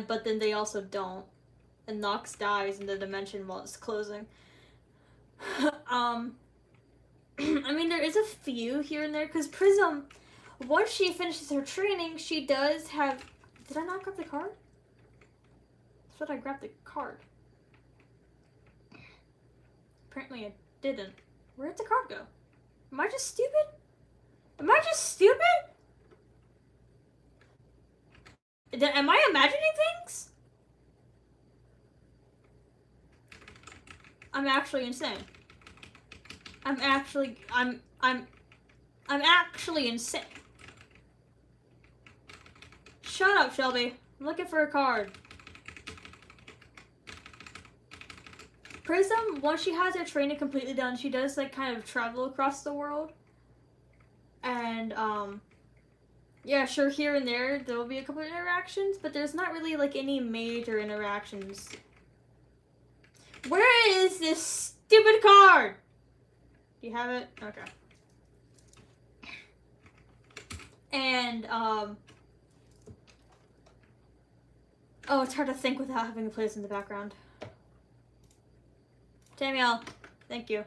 But then they also don't. And Nox dies in the dimension while it's closing. I mean, there is a few here and there, because Prism, once she finishes her training, she does have... Did I not grab the card? I thought I grabbed the card. Apparently I didn't. Where did the card go? Am I just stupid? Am I just stupid? Am I imagining things? I'm actually insane. I'm actually insane. Shut up, Shelby. I'm looking for a card. Prism, once she has her training completely done, she does like kind of travel across the world. And yeah, sure, here and there will be a couple of interactions, but there's not really like any major interactions. Where is this stupid card? Do you have it? Okay. And oh, it's hard to think without having a place in the background. Danielle, thank you.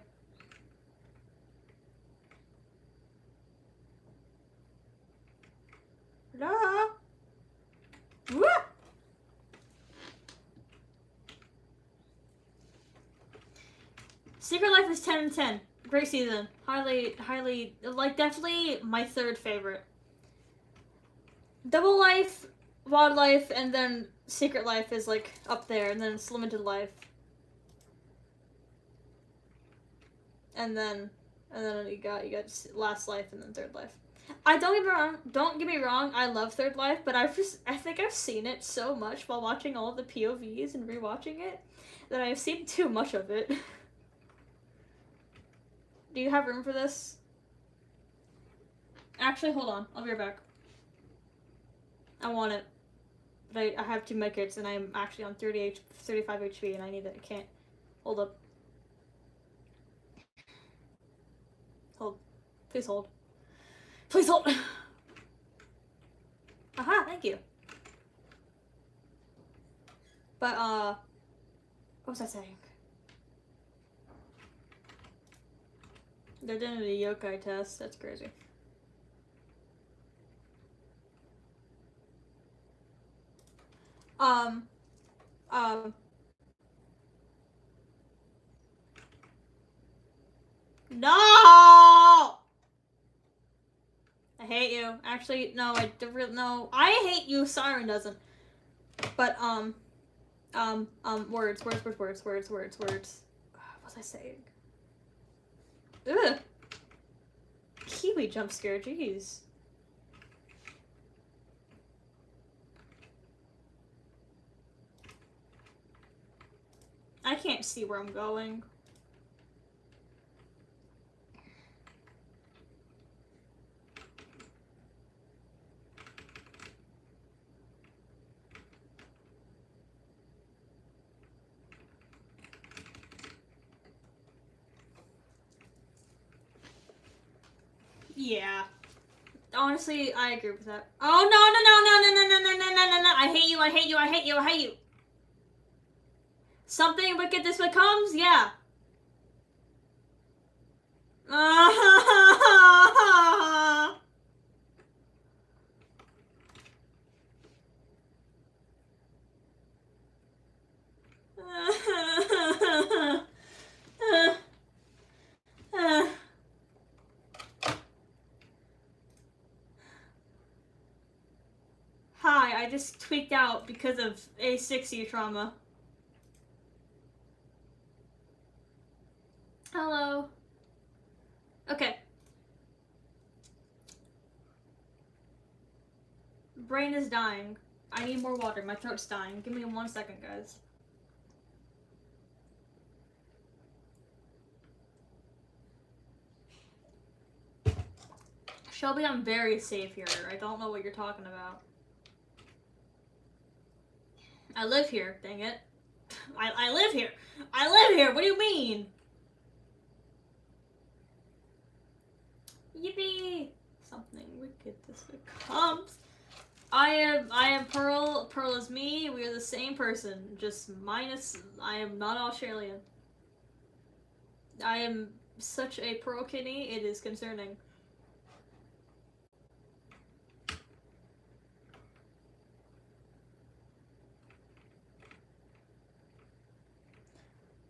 Hello? Woo! Secret Life is 10 and 10. Great season. Highly, like, definitely my third favorite. Double Life, Wildlife, and then Secret Life is, like, up there, and then it's Limited Life. And then you got Last Life and then Third Life. Don't get me wrong, I love Third Life, but I think I've seen it so much while watching all the POVs and rewatching it that I've seen too much of it. Do you have room for this? Actually, hold on. I'll be right back. I want it. But I have 2 medkits and I'm actually on 35 HP and I need it. I can't. Hold up. Hold. Please hold. Please hold! Aha, thank you. But, what was I saying? They're doing a yokai test. That's crazy. No! I hate you. Actually, no, no. I hate you. Siren doesn't. But, words. What was I saying? Ugh. Kiwi jump scare, jeez. I can't see where I'm going. Yeah. Honestly, I agree with that. Oh, no. I hate you. Something wicked this way comes? Yeah. Hi, I just tweaked out because of A60 trauma. Hello. Okay. Brain is dying. I need more water. My throat's dying. Give me 1 second, guys. Shelby, I'm very safe here. I don't know what you're talking about. I live here, dang it. I live here. I live here. What do you mean? Yippee! Something wicked this way comes. I am Pearl. Pearl is me. We are the same person. Just minus, I am not Australian. I am such a Pearl kitty. It is concerning.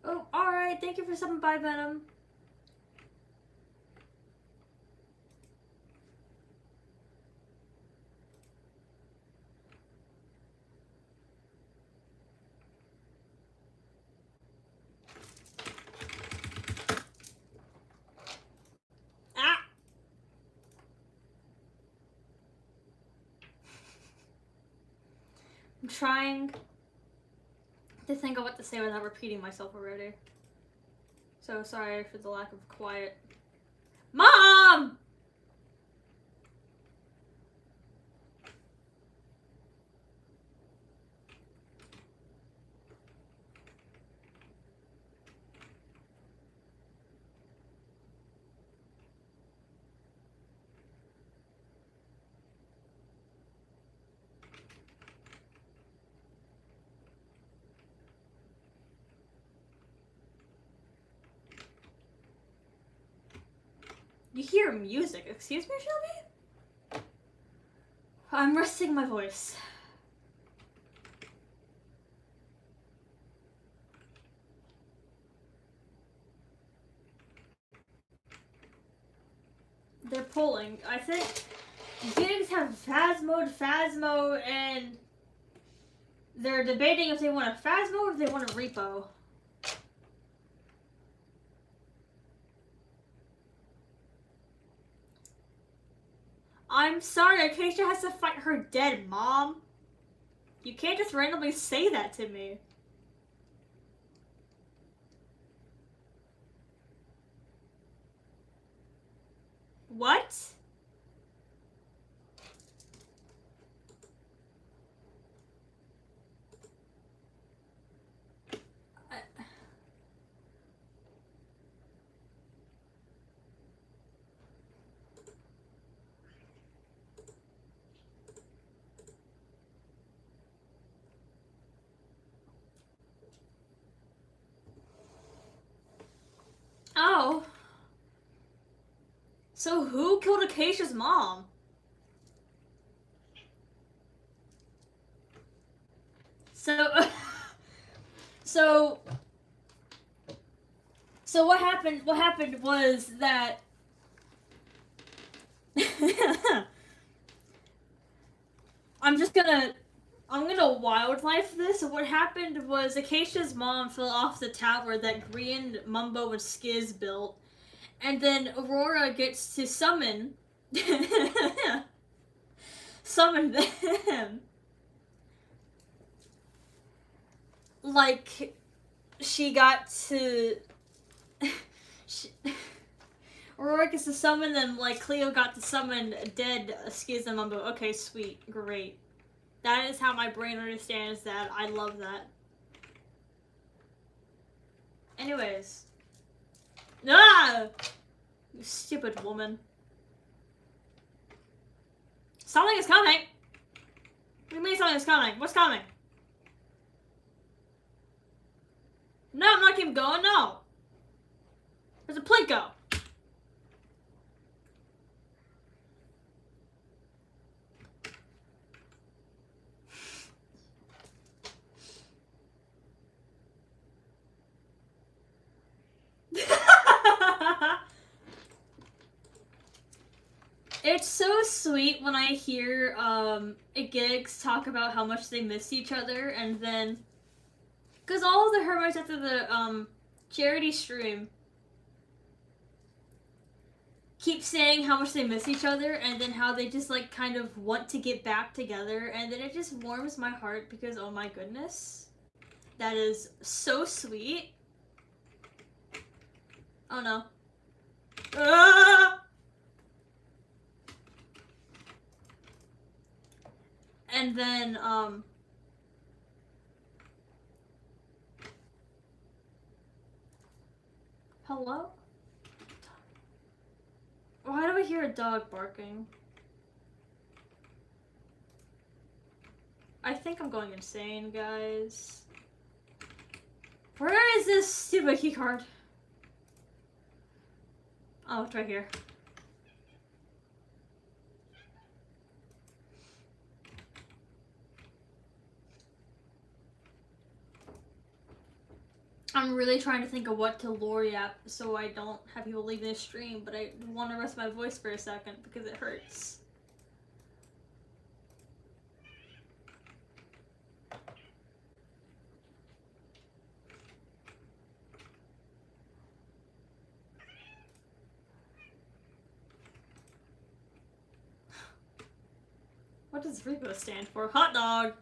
Oh, alright. Thank you for stopping by, Venom. I'm trying to think of what to say without repeating myself already. So sorry for the lack of quiet. Mom! You hear music. Excuse me, Shelby? I'm resting my voice. They're polling. I think gigs have Phasmo, and they're debating if they want a Phasmo or if they want a repo. I'm sorry, Acacia has to fight her dead mom. You can't just randomly say that to me. What? Oh. So who killed Acacia's mom? So what happened was that I'm gonna wildlife this. What happened was Acacia's mom fell off the tower that Green, Mumbo, and Skiz built. And then Aurora gets to summon them. Like, she got to... Aurora gets to summon them like Cleo got to summon dead Skiz and Mumbo. Okay, sweet. Great. That is how my brain understands that. I love that. Anyways. Ah! You stupid woman. Something is coming! What do you mean something is coming? What's coming? No, I'm not keep going, no! There's a Plinko! It's so sweet when I hear gigs talk about how much they miss each other, and then because all of the hermits after the charity stream keep saying how much they miss each other, and then how they just like kind of want to get back together, and then it just warms my heart because oh my goodness, that is so sweet. Oh no. Ah! And then, hello? Why do I hear a dog barking? I think I'm going insane, guys. Where is this stupid keycard? Oh, it's right here. I'm really trying to think of what to lure yap so I don't have people leave this stream, but I want to rest my voice for a second because it hurts. What does Repo stand for? Hot dog!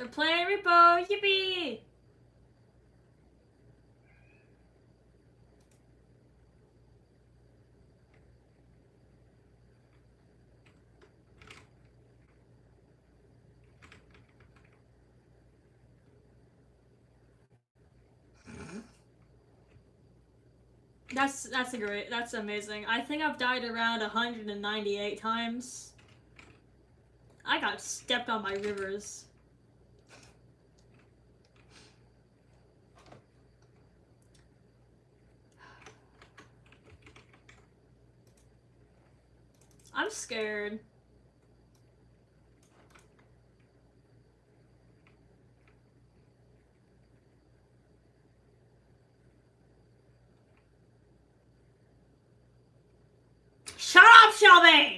They're playing Repo! Yippee! That's amazing. I think I've died around 198 times. I got stepped on by rivers. I'm scared. Shut up, Shelby!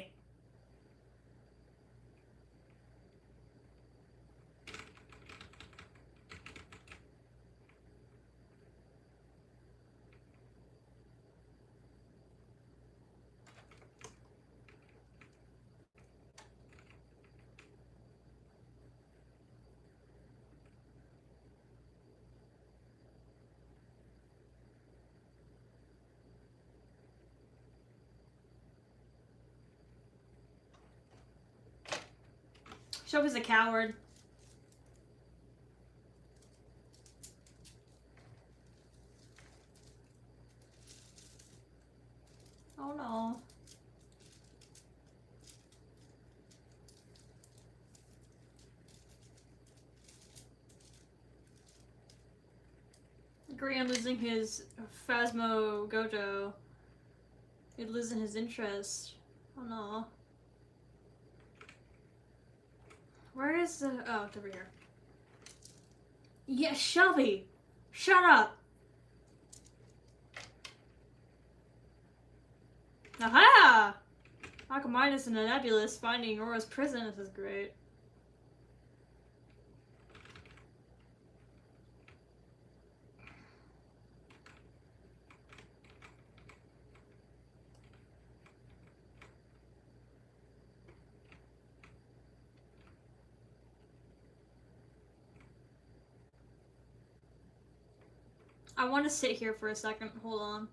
Shelby's a coward. Oh no. Graham losing his Phasmo Gojo. He'd losing his interest. Oh no. Where is the... Oh, it's over here. Yeah, Shelby! Shut up! Aha! Akamaitis and the Nebulous finding Aurora's prison. This is great. I want to sit here for a second. Hold on.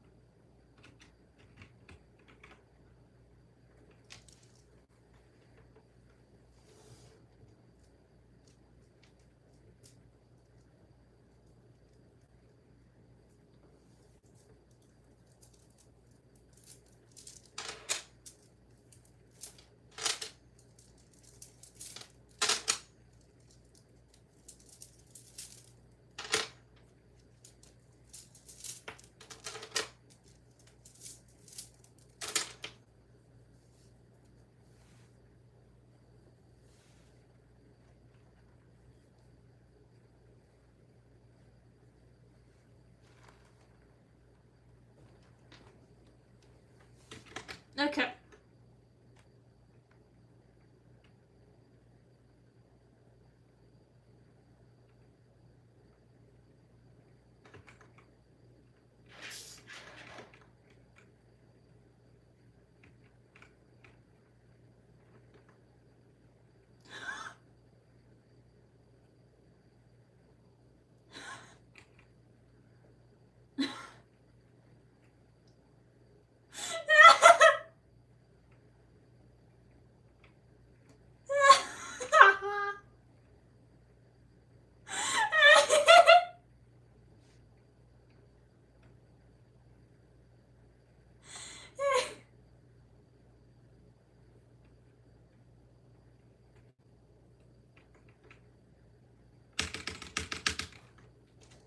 Okay.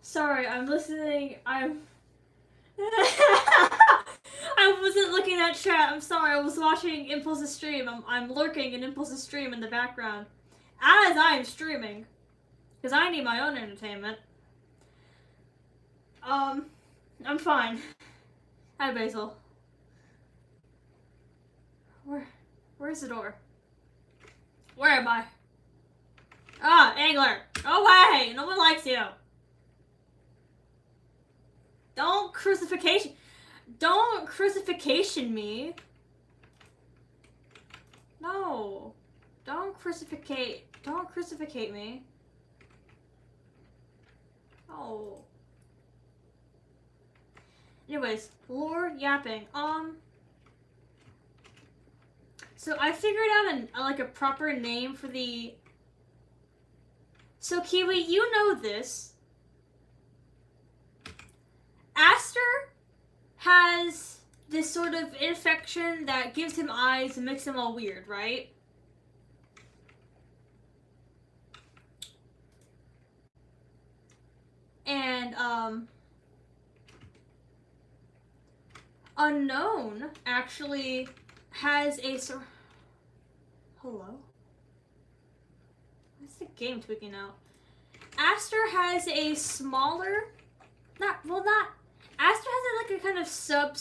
Sorry, I'm listening. I wasn't looking at chat. I'm sorry. I was watching Impulse's stream. I'm lurking in Impulse's stream in the background as I'm streaming because I need my own entertainment. I'm fine. Hi, Basil. Where's the door? Where am I? Ah, Angler. Go away. No one likes you. Don't crucifixion me. No. Don't crucificate me. Oh. Anyways, lore yapping. So I figured out a proper name for the. So Kiwi, you know this. Aster has this sort of infection that gives him eyes and makes him all weird, right? And Unknown actually has a hello? What's the game tweaking out? Aster has a smaller, not Aster has like a kind of sub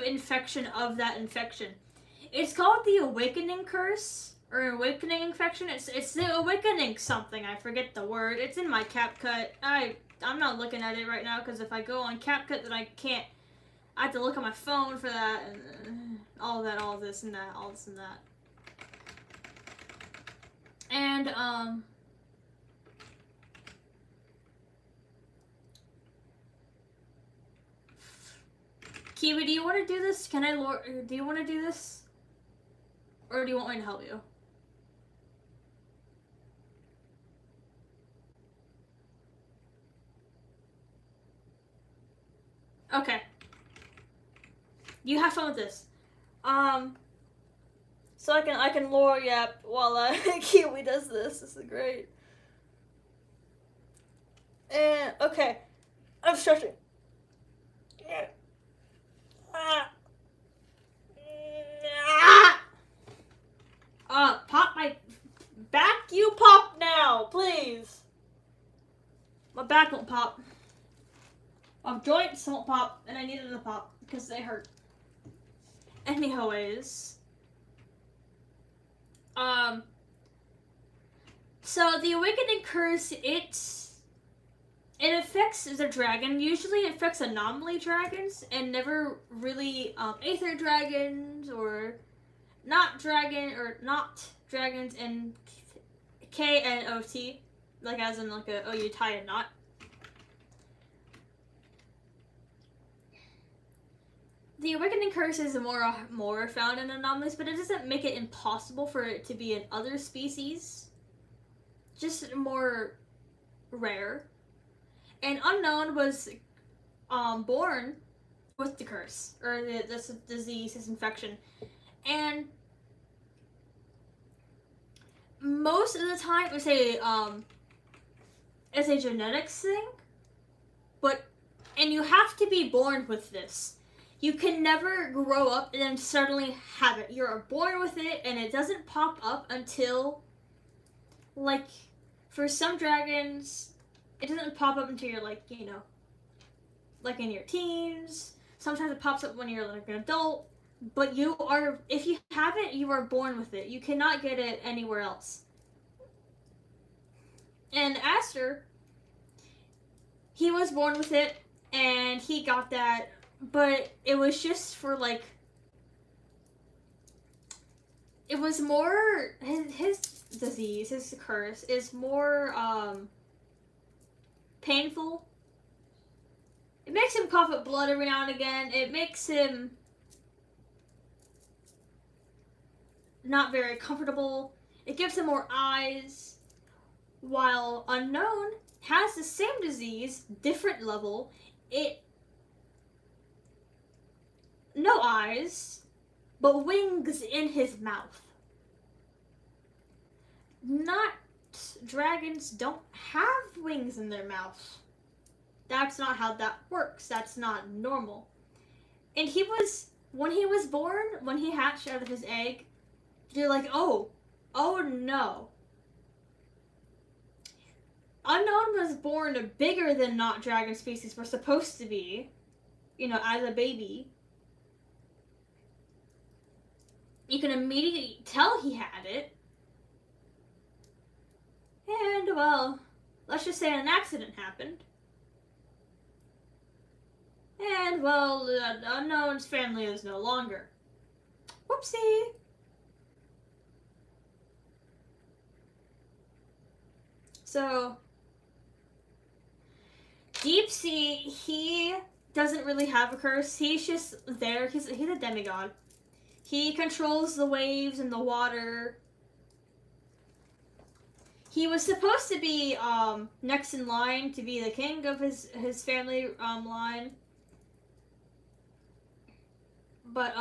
infection of that infection. It's called the Awakening Curse or Awakening Infection. It's the Awakening something. I forget the word. It's in my CapCut. I'm not looking at it right now because if I go on CapCut, then I can't. I have to look on my phone for that and all that, all this and that, all this and that. And Kiwi, do you want to do this? Do you want to do this? Or do you want me to help you? Okay. You have fun with this. So I can lore yap while Kiwi does this. This is great. And okay. I'm stretching. Pop my back. You pop now, please. My back won't pop. My joints won't pop, and I need them to pop because they hurt. Anyways, so the Awakening Curse, it affects the dragon. Usually it affects anomaly dragons and never really aether dragons or not dragons in K and OT, like as in like you tie a knot. The Awakening Curse is more found in anomalies, but it doesn't make it impossible for it to be in other species. Just more rare. And Unknown was born with the curse, or this disease, this infection. And most of the time it's a genetics thing, and you have to be born with this. You can never grow up and then suddenly have it. You're born with it, and it doesn't pop up until, like, for some dragons, it doesn't pop up until you're, like, like in your teens. Sometimes it pops up when you're, like, an adult. But if you have it, you are born with it. You cannot get it anywhere else. And Aster, he was born with it, and he got that. But it was just for it was more his disease, his curse is more painful. It makes him cough up blood every now and again. It makes him not very comfortable. It gives him more eyes. While Unknown has the same disease, different level. No eyes, but wings in his mouth. Not dragons don't have wings in their mouth. That's not how that works. That's not normal. And when he was born, when he hatched out of his egg, you're like, oh no. Unknown was born bigger than not dragon species were supposed to be, as a baby. You can immediately tell he had it. And, well, let's just say an accident happened. And, well, Unknown's family is no longer. Whoopsie. So, Deep Sea, he doesn't really have a curse. He's just there. He's a demigod. He controls the waves and the water. He was supposed to be next in line to be the king of his family line, but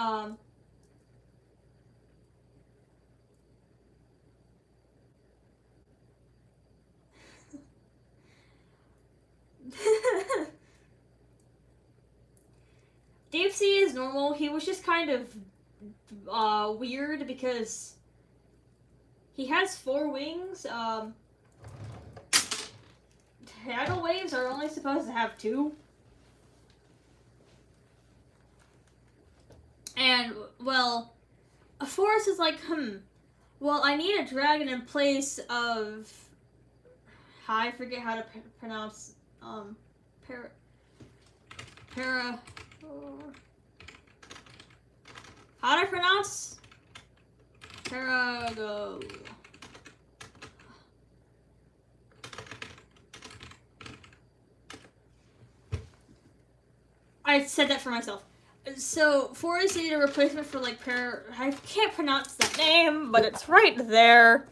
Deep Sea is normal. He was just kind of weird because he has 4 wings. Tidal waves are only supposed to have 2. And, well, a forest is like, well, I need a dragon in place of... I forget how to pronounce, para... How to pronounce? Parago... I said that for myself. So, Forest needed a replacement for, like, I can't pronounce that name, but it's right there.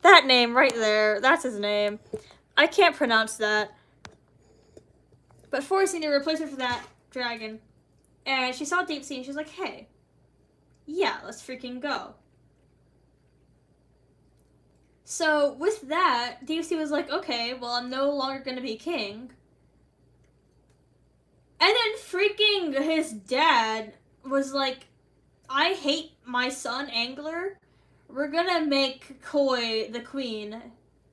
That name right there. That's his name. I can't pronounce that. But Forest needed a replacement for that dragon. And she saw Deep Sea and she was like, hey, yeah, let's freaking go. So, with that, Deep Sea was like, okay, well, I'm no longer gonna be king. And then freaking his dad was like, I hate my son, Angler. We're gonna make Koi the queen.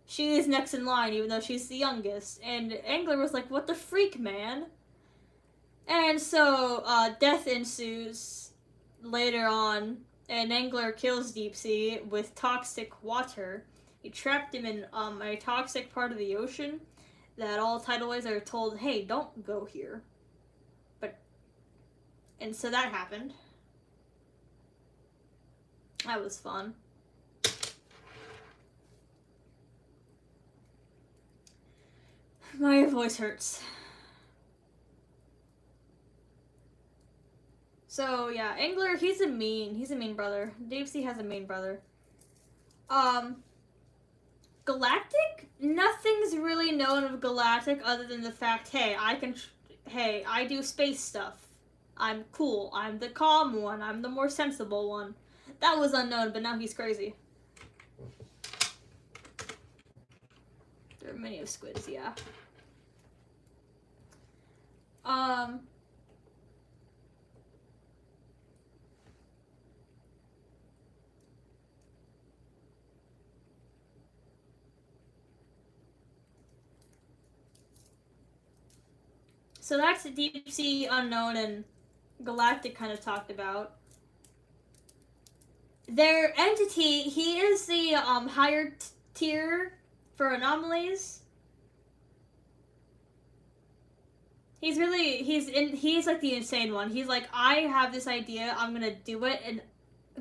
She is next in line, even though she's the youngest. And Angler was like, what the freak, man? And so, death ensues later on, and Angler kills Deep Sea with toxic water. He trapped him in a toxic part of the ocean that all tidal waves are told, hey, don't go here. And so that happened. That was fun. My voice hurts. So yeah, Angler, he's a mean brother. Deep Sea has a mean brother. Galactic? Nothing's really known of Galactic other than the fact, hey, I do space stuff. I'm cool. I'm the calm one. I'm the more sensible one. That was unknown, but now he's crazy. There are many of squids, yeah. So that's the Deep Sea Unknown and Galactic kind of talked about. Their entity, he is the higher tier for anomalies. He's like the insane one. He's like, I have this idea, I'm gonna do it, and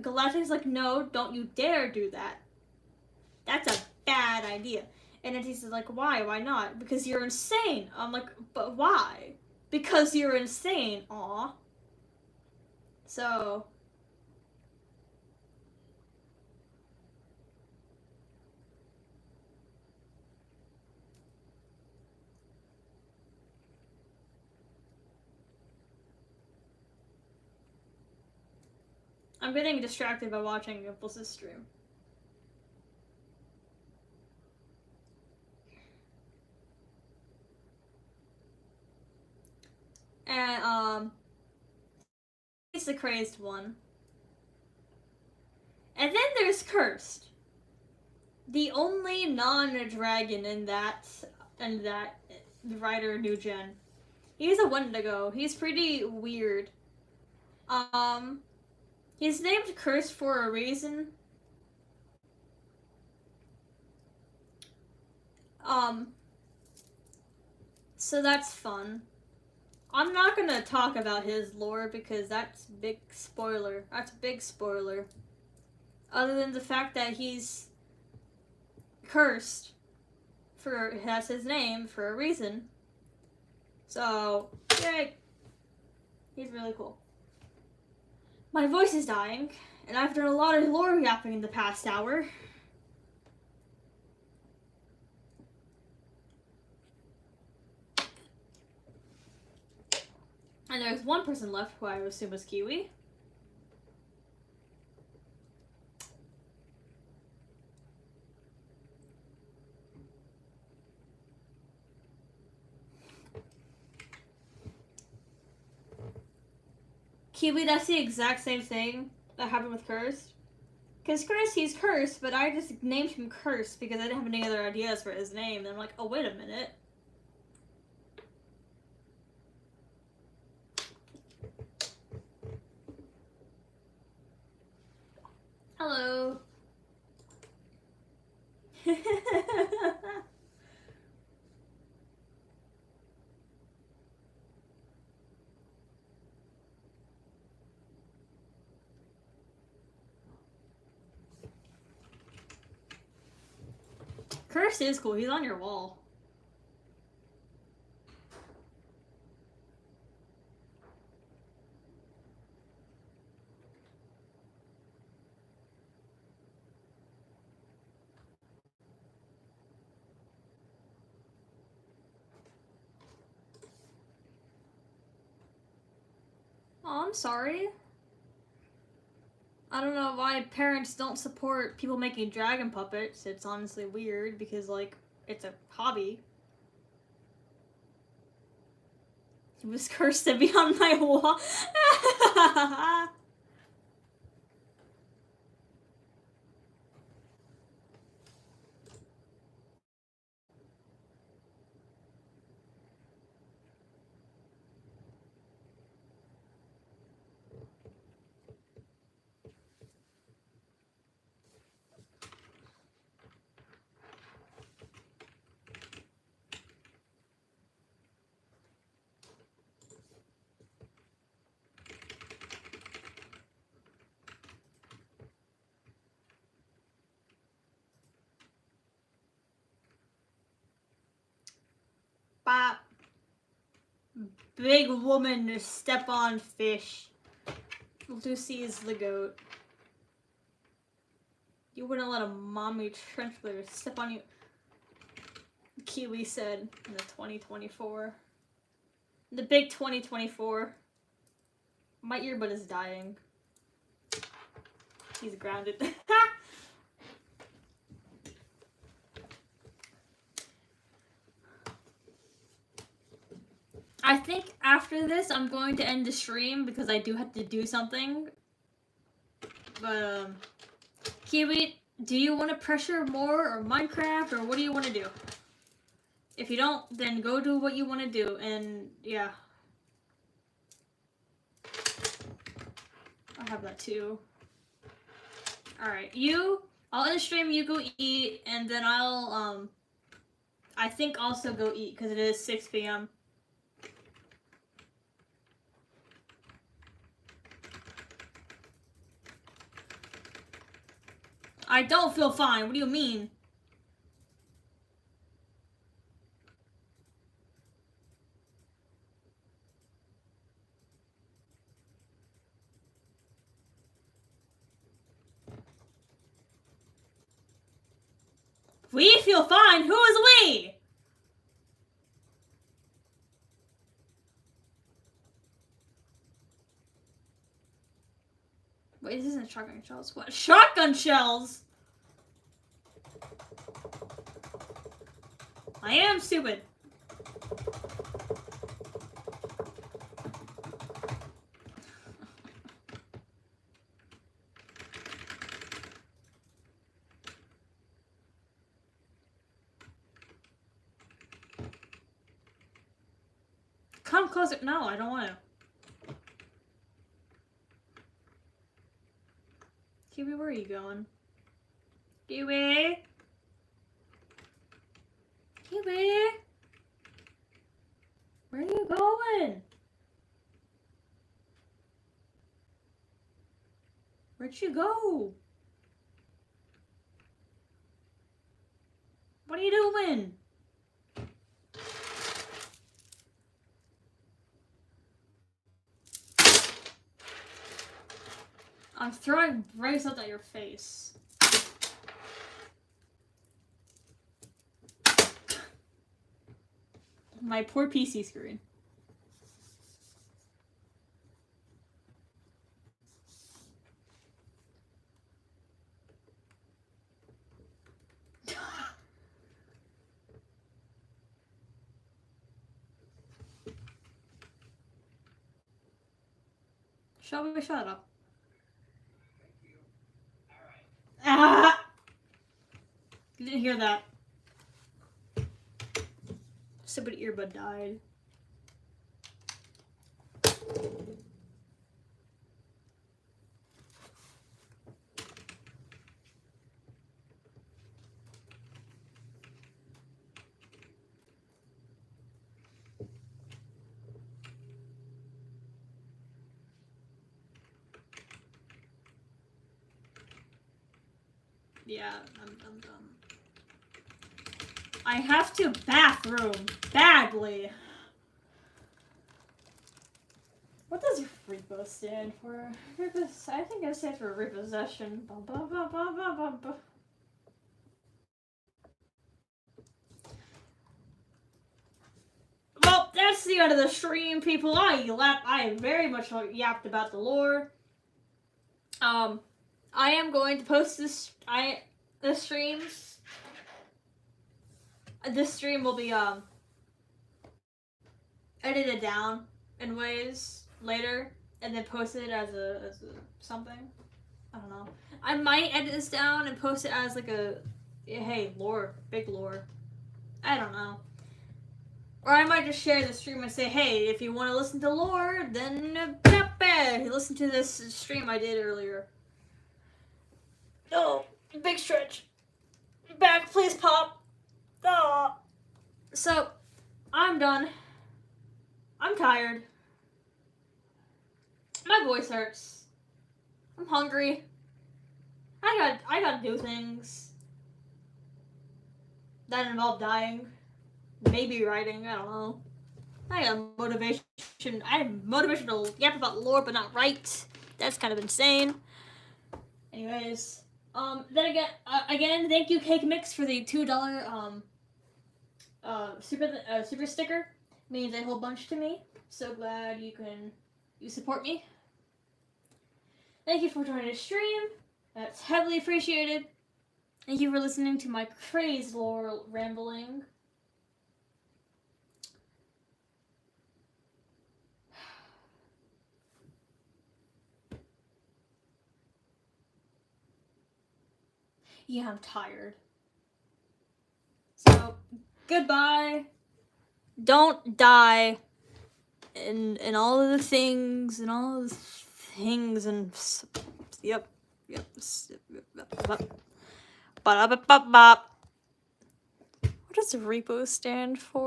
Galactic's like, no, don't you dare do that. That's a bad idea. And Entity's like, why? Why not? Because you're insane. I'm like, but why? Because you're insane, aw. So... I'm getting distracted by watching Impulse's stream. And, he's the crazed one. And then there's Cursed. The only non-dragon in that writer New Gen. He's a Wendigo. He's pretty weird. He's named Cursed for a reason. So that's fun. I'm not gonna talk about his lore because that's big spoiler. That's a big spoiler. Other than the fact that he's cursed, that's his name for a reason. So, yay! He's really cool. My voice is dying, and I've done a lot of lore yapping in the past hour. And there's one person left who I assume was Kiwi. Kiwi, that's the exact same thing that happened with Cursed. Because Cursed, he's Cursed, but I just named him Cursed because I didn't have any other ideas for his name. And I'm like, oh, wait a minute. Hello. Cursed is cool. He's on your wall. Oh, I'm sorry. I don't know why parents don't support people making dragon puppets. It's honestly weird because, like, it's a hobby. He was cursed to be on my wall. Bop. Big woman to step on fish. Lucy is the goat. You wouldn't let a mommy trench player step on you. Kiwi said in the 2024. The big 2024. My earbud is dying. He's grounded. I think after this, I'm going to end the stream because I do have to do something. But, Kiwi, do you want to pressure more or Minecraft or what do you want to do? If you don't, then go do what you want to do and yeah. I'll have that too. Alright, I'll end the stream, you go eat, and then I'll, I think also go eat because it is 6 p.m. I don't feel fine. What do you mean? We feel fine? Who is we? Wait, this isn't shotgun shells. What? Shotgun shells? I am stupid. Come closer. No, I don't want to. Kiwi, where are you going? Kiwi? Kiwi? Where are you going? Where'd you go? What are you doing? I'm throwing bracelets at your face. My poor PC screen. Shall we shut up? Ah! You didn't hear that. Somebody earbud died. Yeah, I'm done. I have to bathroom badly. What does repo stand for? I think it stands for repossession. Well, that's the end of the stream, people. I very much yapped about the lore. I am going to post the streams. This stream will be edited down in ways later, and then post it as a something. I don't know. I might edit this down and post it as like a hey lore, big lore. I don't know. Or I might just share the stream and say, hey, if you want to listen to lore, then listen to this stream I did earlier. No, big stretch. Back, please, Pop. Oh. So, I'm done. I'm tired. My voice hurts. I'm hungry. I gotta do things that involve dying. Maybe writing, I don't know. I have motivation to yap about lore but not write. That's kind of insane. Anyways, then again, thank you Cake Mix for the $2 super sticker. Means a whole bunch to me. So glad you support me. Thank you for joining the stream. That's heavily appreciated. Thank you for listening to my crazed lore rambling. Yeah, I'm tired. So, goodbye. Don't die. And all of the things and all of the things and yep. What does repo stand for?